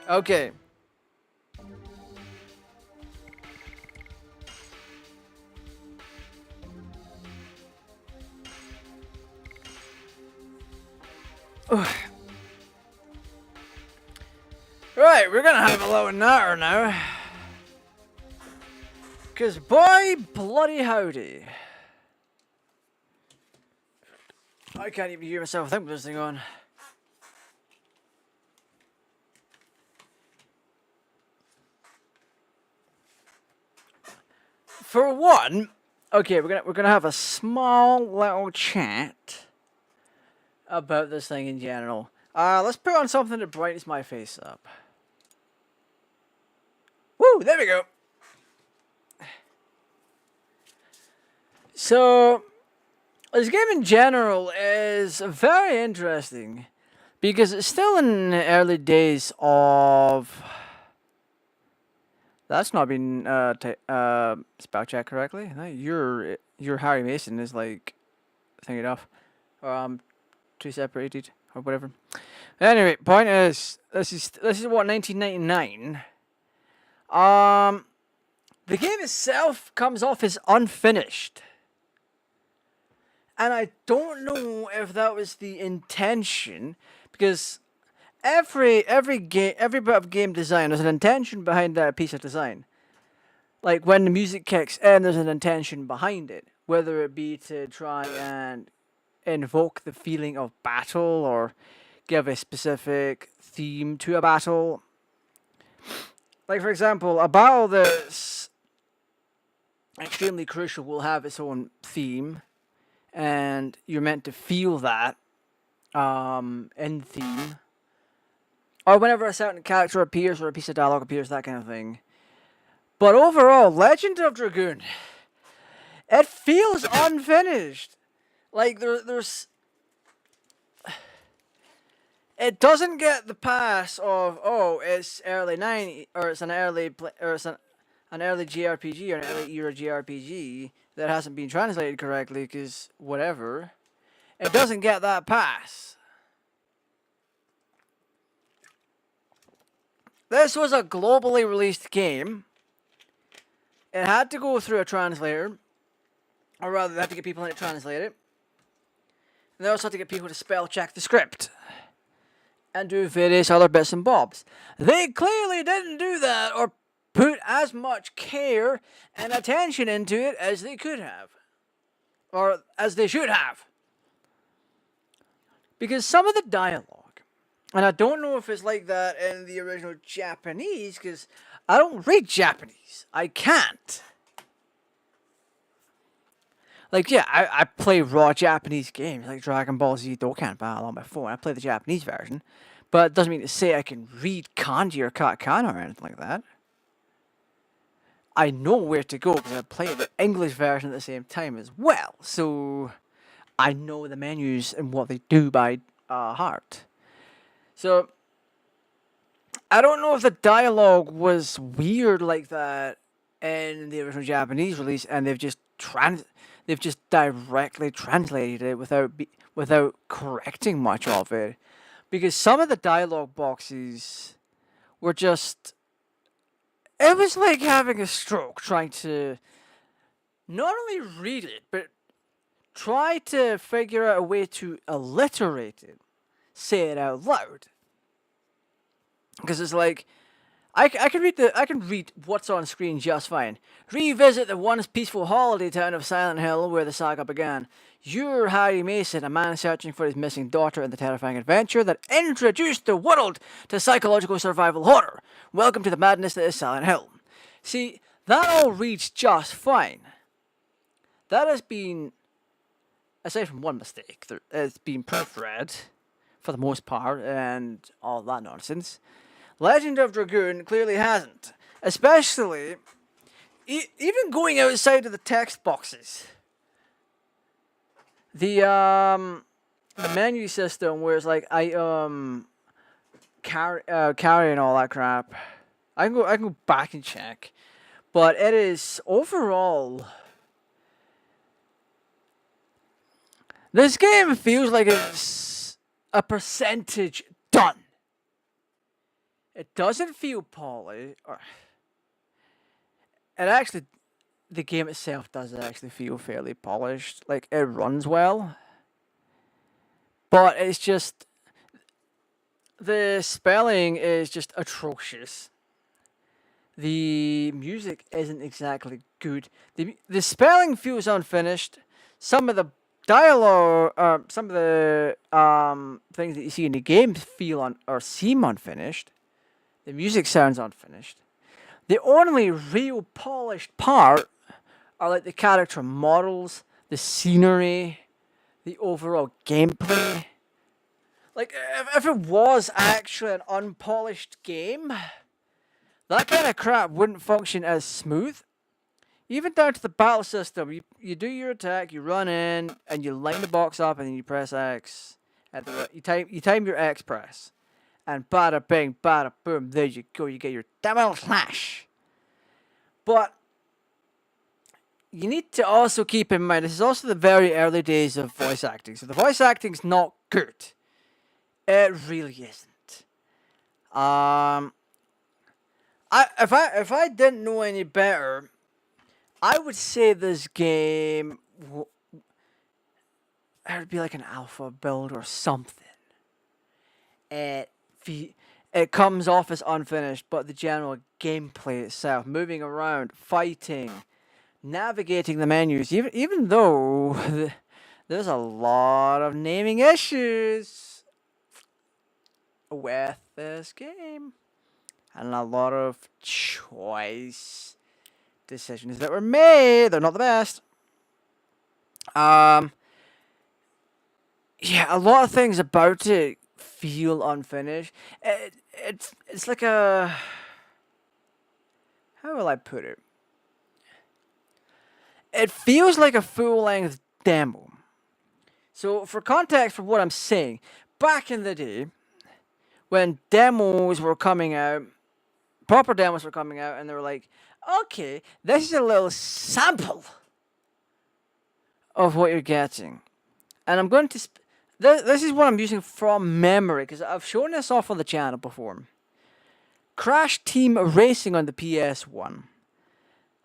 Okay. Right, we're gonna have a little natter now. Cause boy bloody howdy. I can't even hear myself think with this thing on. For one, okay, we're gonna have a small little chat about this thing in general. Let's put on something that brightens my face up. Woo, there we go. So, this game in general is very interesting because it's still in the early days of... That's not been spell checked correctly. No, your Harry Mason is like thinking off, or two separated or whatever. Anyway, point is this is what 1999. The game itself comes off as unfinished. And I don't know if that was the intention, because every bit of game design, there's an intention behind that piece of design. Like when the music kicks in, there's an intention behind it, whether it be to try and invoke the feeling of battle or give a specific theme to a battle. Like, for example, a battle that's extremely crucial will have its own theme, and you're meant to feel that in theme. Or whenever a certain character appears or a piece of dialogue appears, that kind of thing. But overall, Legend of Dragoon, it feels unfinished. Like, there's... It doesn't get the pass of, oh, it's early 90s, or it's an early JRPG or an early era JRPG that hasn't been translated correctly because whatever. It doesn't get that pass. This was a globally released game. It had to go through a translator, or rather, they had to get people in to translate it. And they also had to get people to spell check the script and do various other bits and bobs. They clearly didn't do that, or put as much care and attention into it as they could have. Or as they should have. Because some of the dialogue, and I don't know if it's like that in the original Japanese, because I don't read Japanese. I can't. Like, yeah, I play raw Japanese games like Dragon Ball Z Dokkan Battle on my phone. I play the Japanese version. But it doesn't mean to say I can read kanji or katakana or anything like that. I know where to go because I play the English version at the same time as well. So I know the menus and what they do by heart. So I don't know if the dialogue was weird like that in the original Japanese release, and they've just directly translated it without correcting much of it, because some of the dialogue boxes were just. It was like having a stroke trying to not only read it, but try to figure out a way to alliterate it, say it out loud. Because it's like, I can read what's on screen just fine. Revisit the once peaceful holiday town of Silent Hill where the saga began. You're Harry Mason, a man searching for his missing daughter in the terrifying adventure that introduced the world to psychological survival horror. Welcome to the madness that is Silent Hill. See, that all reads just fine. That has been, aside from one mistake, it's been proofread for the most part and all that nonsense. Legend of Dragoon clearly hasn't. Especially, even going outside of the text boxes. The menu system where it's like carry and all that crap. I can go back and check, but it is overall. This game feels like it's a percentage done. It doesn't feel polished. The game itself does actually feel fairly polished. Like, it runs well. But it's just, the spelling is just atrocious. The music isn't exactly good. The spelling feels unfinished. Some of the dialogue, some of the things that you see in the game feel or seem unfinished. The music sounds unfinished. The only real polished part are like the character models, the scenery, the overall gameplay. Like, if it was actually an unpolished game, that kind of crap wouldn't function as smooth. Even down to the battle system, you do your attack, you run in, and you line the box up, and then you press X. You time your X press. And bada bing, bada boom, there you go, you get your double slash. But you need to also keep in mind, this is also the very early days of voice acting. So the voice acting's not good. It really isn't. If I didn't know any better, I would say this game it would be like an alpha build or something. It comes off as unfinished, but the general gameplay itself, moving around, fighting, navigating the menus, even though there's a lot of naming issues with this game, and a lot of choice decisions that were made. They're not the best. Yeah, a lot of things about it feel unfinished. It's like a, how will I put it? It feels like a full-length demo. So, for context for what I'm saying, back in the day, when demos were coming out, proper demos were coming out, and they were like, okay, this is a little sample of what you're getting. And I'm going to... This is what I'm using from memory, because I've shown this off on the channel before. Crash Team Racing on the PS1.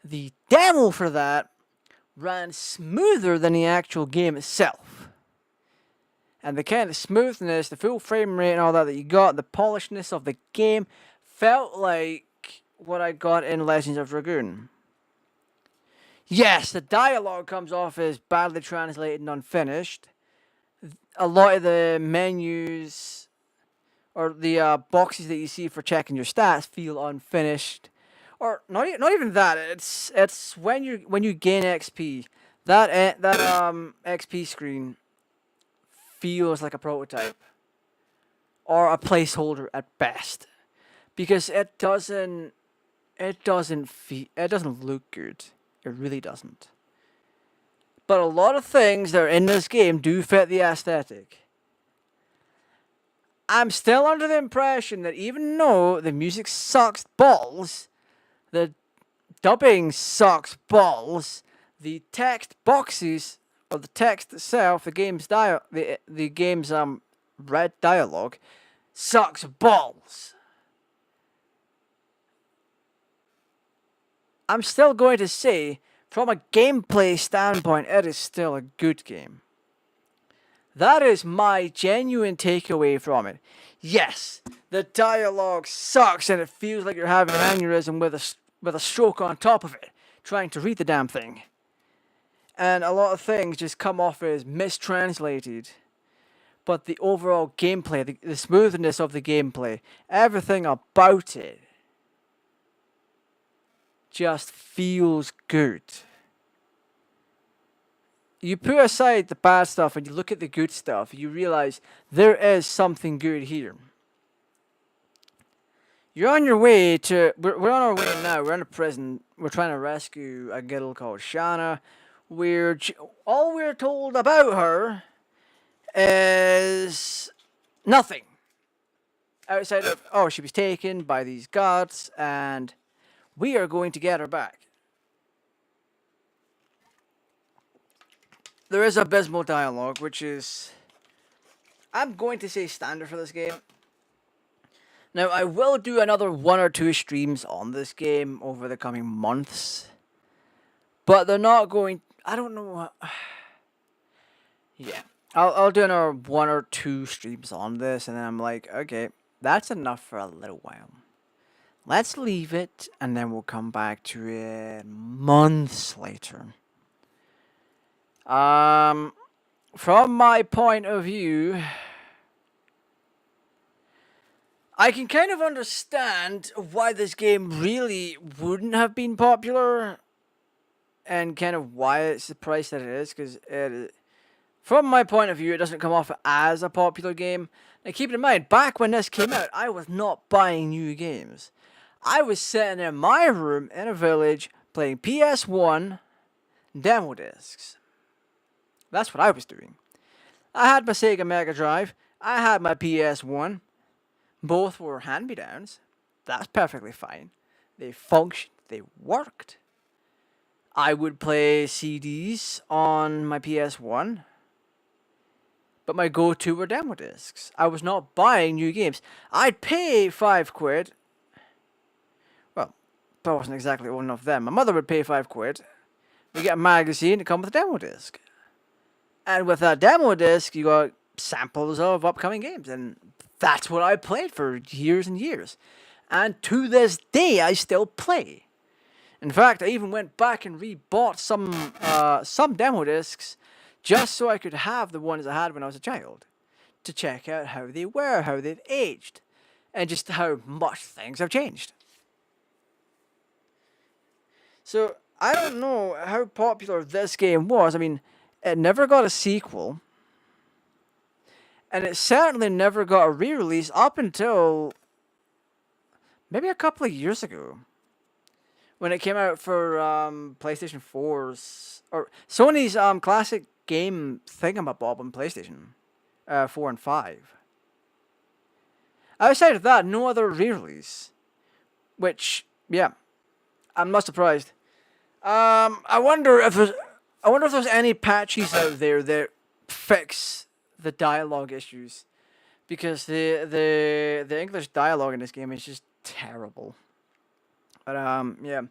The demo for that ran smoother than the actual game itself. And the kind of smoothness, the full frame rate and all that you got, the polishedness of the game, felt like what I got in Legends of Dragoon. Yes, the dialogue comes off as badly translated and unfinished. A lot of the menus or the boxes that you see for checking your stats feel unfinished, or not even that. It's when you gain XP, that XP screen feels like a prototype or a placeholder at best, because it doesn't look good. It really doesn't. But a lot of things that are in this game do fit the aesthetic. I'm still under the impression that even though the music sucks balls, the dubbing sucks balls, the text boxes or the text itself, the game's red dialogue sucks balls. I'm still going to say, from a gameplay standpoint, it is still a good game. That is my genuine takeaway from it. Yes, the dialogue sucks and it feels like you're having an aneurysm with a stroke on top of it, trying to read the damn thing. And a lot of things just come off as mistranslated. But the overall gameplay, the smoothness of the gameplay, everything about it just feels good. You put aside the bad stuff and you look at the good stuff, you realize there is something good here. You're on your way to... We're on our way now. We're in a prison. We're trying to rescue a girl called Shanna. All we're told about her is nothing. Outside of, oh, she was taken by these guards and we are going to get her back. There is abysmal dialogue, which is, I'm going to say, standard for this game. Now, I will do another 1 or 2 streams on this game over the coming months. But they're not going... I don't know... Yeah. I'll do another 1 or 2 streams on this, and then I'm like, okay, that's enough for a little while. Let's leave it, and then we'll come back to it months later. From my point of view, I can kind of understand why this game really wouldn't have been popular, and kind of why it's the price that it is, because from my point of view, it doesn't come off as a popular game. Now keep in mind, back when this came out, I was not buying new games. I was sitting in my room in a village playing PS1 demo discs. That's what I was doing. I had my Sega Mega Drive. I had my PS1. Both were hand-me-downs. That's perfectly fine. They functioned. They worked. I would play CDs on my PS1. But my go-to were demo discs. I was not buying new games. I'd pay £5. Well, I wasn't exactly old enough then. My mother would pay £5. We get a magazine to come with a demo disc. And with that demo disc, you got samples of upcoming games. And that's what I played for years and years. And to this day, I still play. In fact, I even went back and rebought some demo discs just so I could have the ones I had when I was a child. To check out how they were, how they've aged. And just how much things have changed. So, I don't know how popular this game was. I mean... It never got a sequel, and it certainly never got a re-release up until maybe a couple of years ago, when it came out for PlayStation 4's, or Sony's classic game thingamabob on PlayStation 4 and 5. Outside of that, no other re-release, which, yeah, I'm not surprised. I wonder if there's any patches out there that fix the dialogue issues, because the English dialogue in this game is just terrible. But yeah,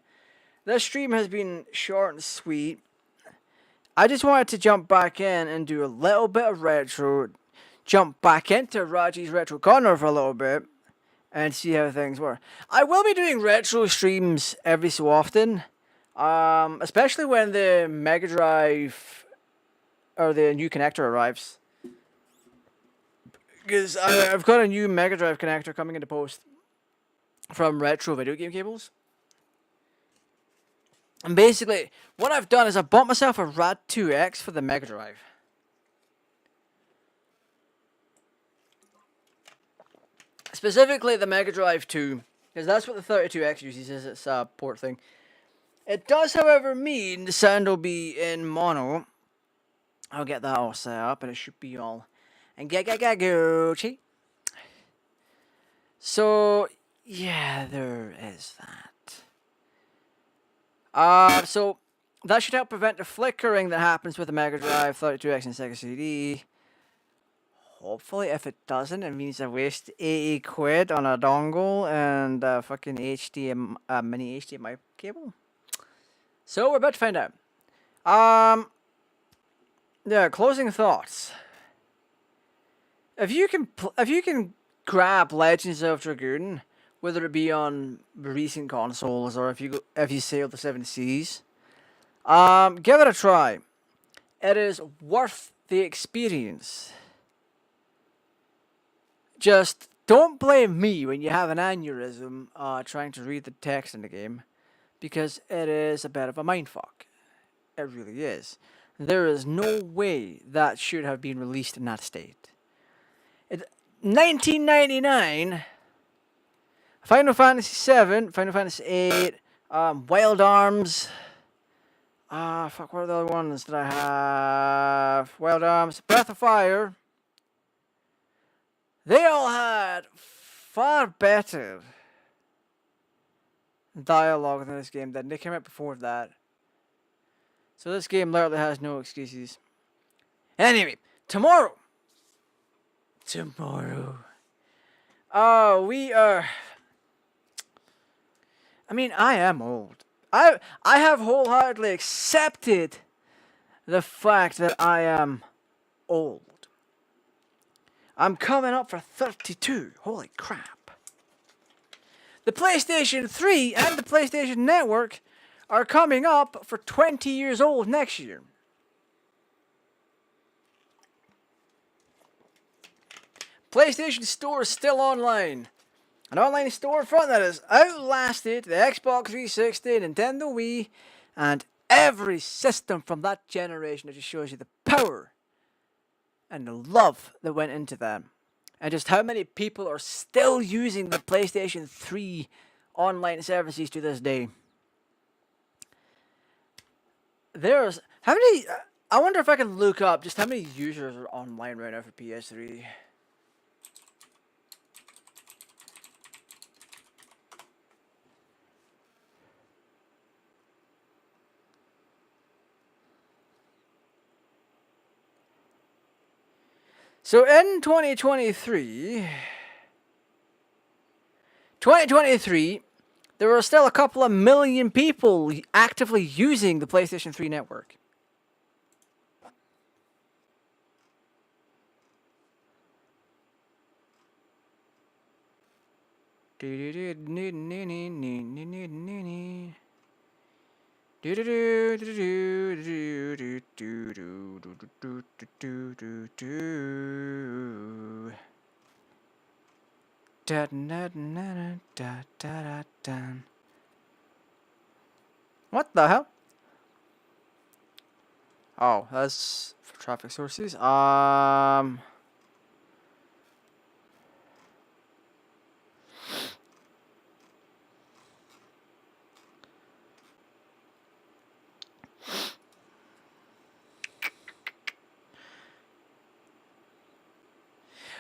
this stream has been short and sweet. I just wanted to jump back in and do a little bit of retro, jump back into RAJ'S Retro Corner for a little bit, and see how things were. I will be doing retro streams every so often, especially when the Mega Drive or the new connector arrives. Because I've got a new Mega Drive connector coming into post from Retro Video Game Cables. And basically, what I've done is I bought myself a RAD 2X for the Mega Drive. Specifically the Mega Drive 2, because that's what the 32X uses as its port thing. It does, however, mean the sound will be in mono. I'll get that all set up, and it should be all and Gucci. So yeah, there is that. So that should help prevent the flickering that happens with the Mega Drive, 32X, and Sega CD. Hopefully, if it doesn't, it means I waste 80 quid on a dongle and a fucking mini HDMI cable. So we're about to find out. Yeah, closing thoughts. If you can grab Legends of Dragoon, whether it be on recent consoles or if you sail the 7 seas, give it a try. It is worth the experience. Just don't blame me when you have an aneurysm trying to read the text in the game, because it is a bit of a mindfuck. It really is. There is no way that should have been released in that state. 1999, Final Fantasy VII, Final Fantasy VIII, Wild Arms. Fuck, what are the other ones that I have? Wild Arms, Breath of Fire. They all had far better dialogue than this game that they came out before that. So this game literally has no excuses. Anyway, tomorrow. We are. I mean, I am old. I have wholeheartedly accepted the fact that I am old. I'm coming up for 32. Holy crap. The PlayStation 3 and the PlayStation Network are coming up for 20 years old next year. PlayStation Store is still online. An online storefront that has outlasted the Xbox 360, Nintendo Wii, and every system from that generation. It just shows you the power and the love that went into them. And just how many people are still using the PlayStation 3 online services to this day. There's... How many... I wonder if I can look up just how many users are online right now for PS3. So in 2023, there were still a couple of million people actively using the PlayStation 3 network. What the hell? Oh, that's for traffic sources.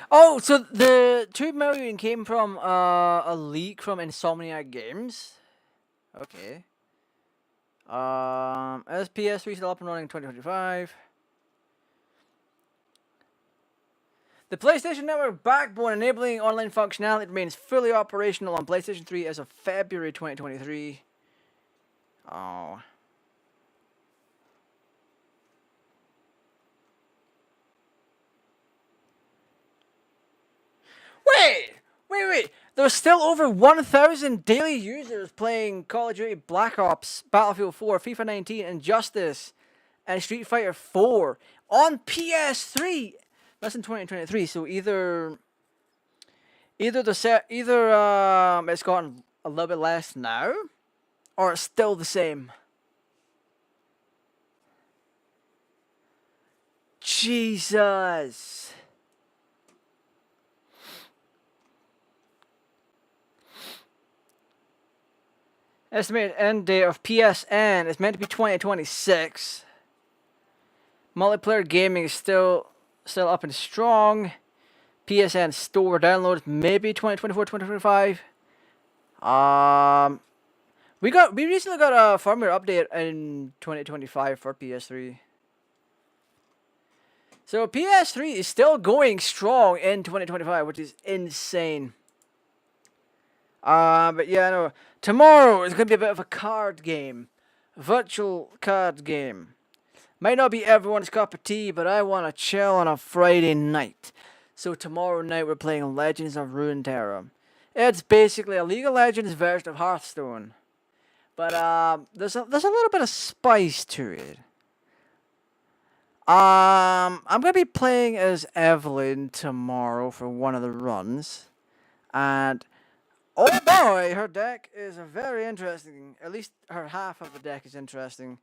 Oh, so the 2 million came from a leak from Insomniac Games. Okay. Is PS3 still up and running in 2025? The PlayStation Network backbone enabling online functionality remains fully operational on PlayStation 3 as of February 2023. Oh. Wait! Wait. There's still over 1,000 daily users playing Call of Duty Black Ops, Battlefield 4, FIFA 19, Injustice, and Street Fighter 4 on PS3. That's in 2023. So either it's gotten a little bit less now, or it's still the same. Jesus. Estimated end date of PSN is meant to be 2026. Multiplayer gaming is still up and strong. PSN store downloads maybe 2024, 2025. We recently got a firmware update in 2025 for PS3. So PS3 is still going strong in 2025, which is insane. But yeah, no. Tomorrow is going to be a bit of a card game. Virtual card game. Might not be everyone's cup of tea, but I want to chill on a Friday night. So tomorrow night we're playing Legends of Runeterra. It's basically a League of Legends version of Hearthstone. But there's a little bit of spice to it. I'm going to be playing as Evelyn tomorrow for one of the runs. And oh boy, her deck is very interesting. At least her half of the deck is interesting.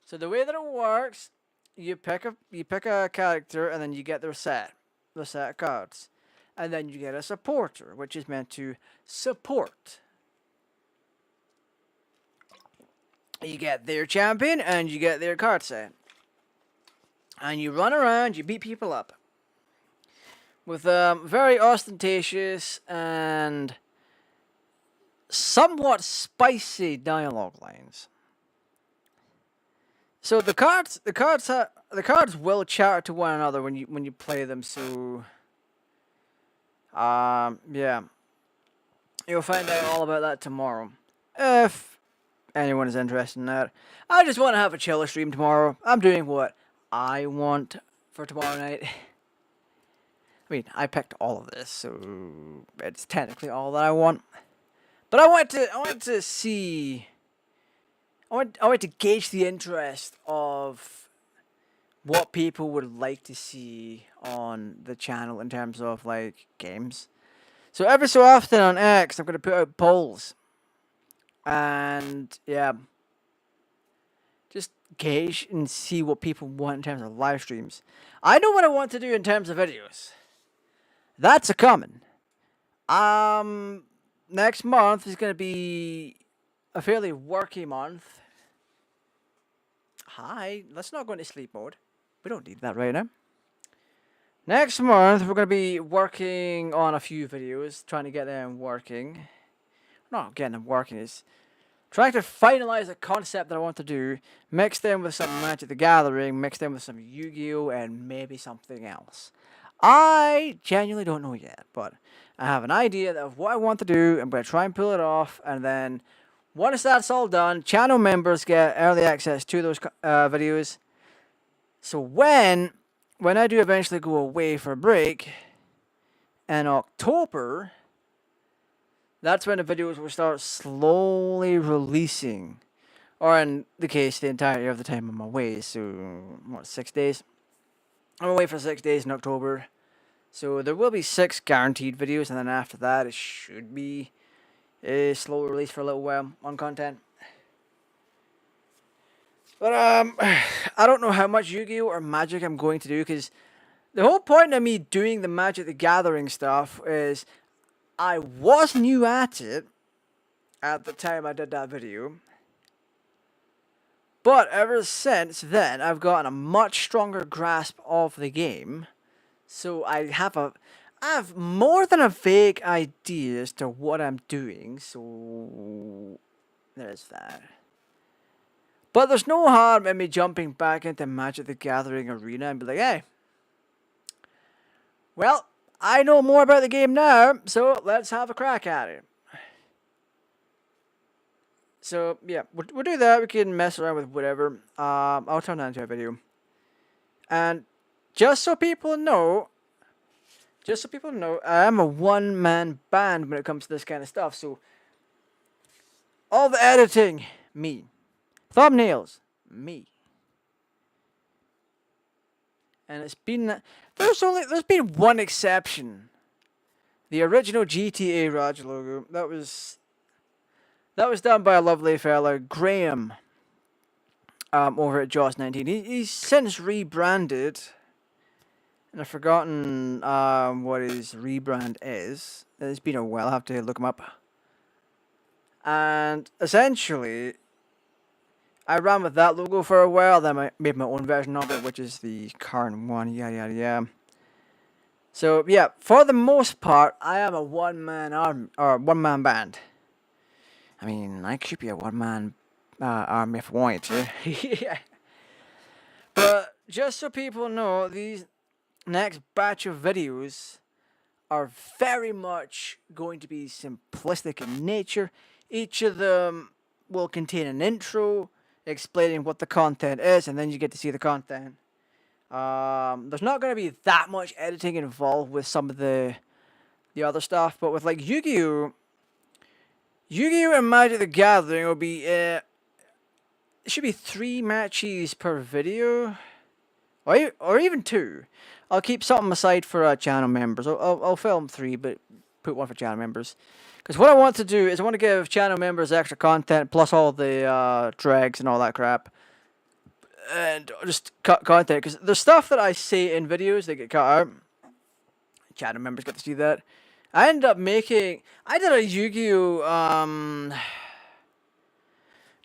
So the way that it works, you pick a character and then you get the set of cards. And then you get a supporter, which is meant to support. You get their champion and you get their card set. And you run around, you beat people up. With very ostentatious and somewhat spicy dialogue lines. So the cards will chat to one another when you play them. So yeah, you'll find out all about that tomorrow, if anyone is interested in that. I just want to have a chiller stream tomorrow. I'm doing what I want for tomorrow night. I mean, I picked all of this, so it's technically all that I want. But I want to see. I want to gauge the interest of what people would like to see on the channel in terms of like games. So every so often on X, I'm gonna put out polls, and yeah, just gauge and see what people want in terms of live streams. I know what I want to do in terms of videos. That's a coming. Next month is gonna be a fairly worky month. Hi, let's not go into sleep mode. We don't need that right now. Next month, we're going to be working on a few videos, trying to get them working. Not getting them working, it's trying to finalize a concept that I want to do, mix them with some Magic the Gathering, mix them with some Yu-Gi-Oh! And maybe something else. I genuinely don't know yet, but I have an idea of what I want to do. I'm going to try and pull it off, and then once that's all done, channel members get early access to those videos. So when I do eventually go away for a break in October, that's when the videos will start slowly releasing. Or in the case, the entirety of the time I'm away. So, what, 6 days? I'm away for 6 days in October. So there will be 6 guaranteed videos, and then after that it should be a slow release for a little while on content. But I don't know how much Yu-Gi-Oh! Or Magic I'm going to do, because the whole point of me doing the Magic the Gathering stuff is I was new at it at the time I did that video. But ever since then, I've gotten a much stronger grasp of the game. So I have more than a vague idea as to what I'm doing, so there's that. But there's no harm in me jumping back into Magic the Gathering arena and be like, hey, well, I know more about the game now, so let's have a crack at it. So yeah, we'll do that. We can mess around with whatever. I'll turn that into a video. And just so people know, just so people know, I am a one-man band when it comes to this kind of stuff. So all the editing, me. Thumbnails, me. And it's been there's been one exception. The original GTAraj logo. That was done by a lovely fella, Graham. Over at Jaws19. He's since rebranded. And I've forgotten what his rebrand is. It's been a while, I'll have to look him up. And essentially, I ran with that logo for a while, then I made my own version of it, which is the current one, yada yada yada. So yeah, for the most part, I am a one-man band. I mean, I could be a one-man army if I wanted to. Yeah. But just so people know, these next batch of videos are very much going to be simplistic in nature. Each of them will contain an intro explaining what the content is, and then you get to see the content. There's not going to be that much editing involved with some of the other stuff, but with like Yu-Gi-Oh and Magic the Gathering will be it should be 3 matches per video, or even 2. I'll keep something aside for channel members. I'll film 3, but put 1 for channel members. Because what I want to do is I want to give channel members extra content, plus all the drags and all that crap. And just cut content. Because there's stuff that I say in videos that get cut out. Channel members get to see that. I ended up making... I did a Yu-Gi-Oh!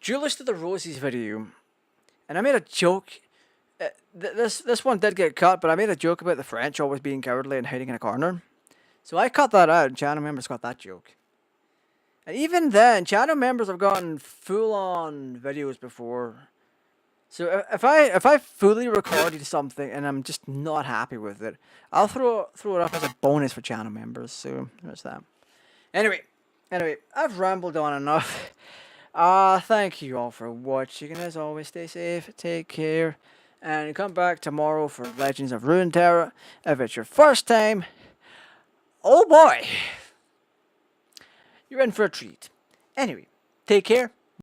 Duelist of the Roses video. And I made a joke... This one did get cut, but I made a joke about the French always being cowardly and hiding in a corner. So I cut that out, and channel members got that joke. And even then, channel members have gotten full-on videos before. So if I fully recorded something and I'm just not happy with it, I'll throw it up as a bonus for channel members. So there's that. Anyway, I've rambled on enough. Thank you all for watching, and as always, stay safe, take care, and come back tomorrow for Legends of Runeterra. If it's your first time, oh boy, you're in for a treat. Anyway, take care.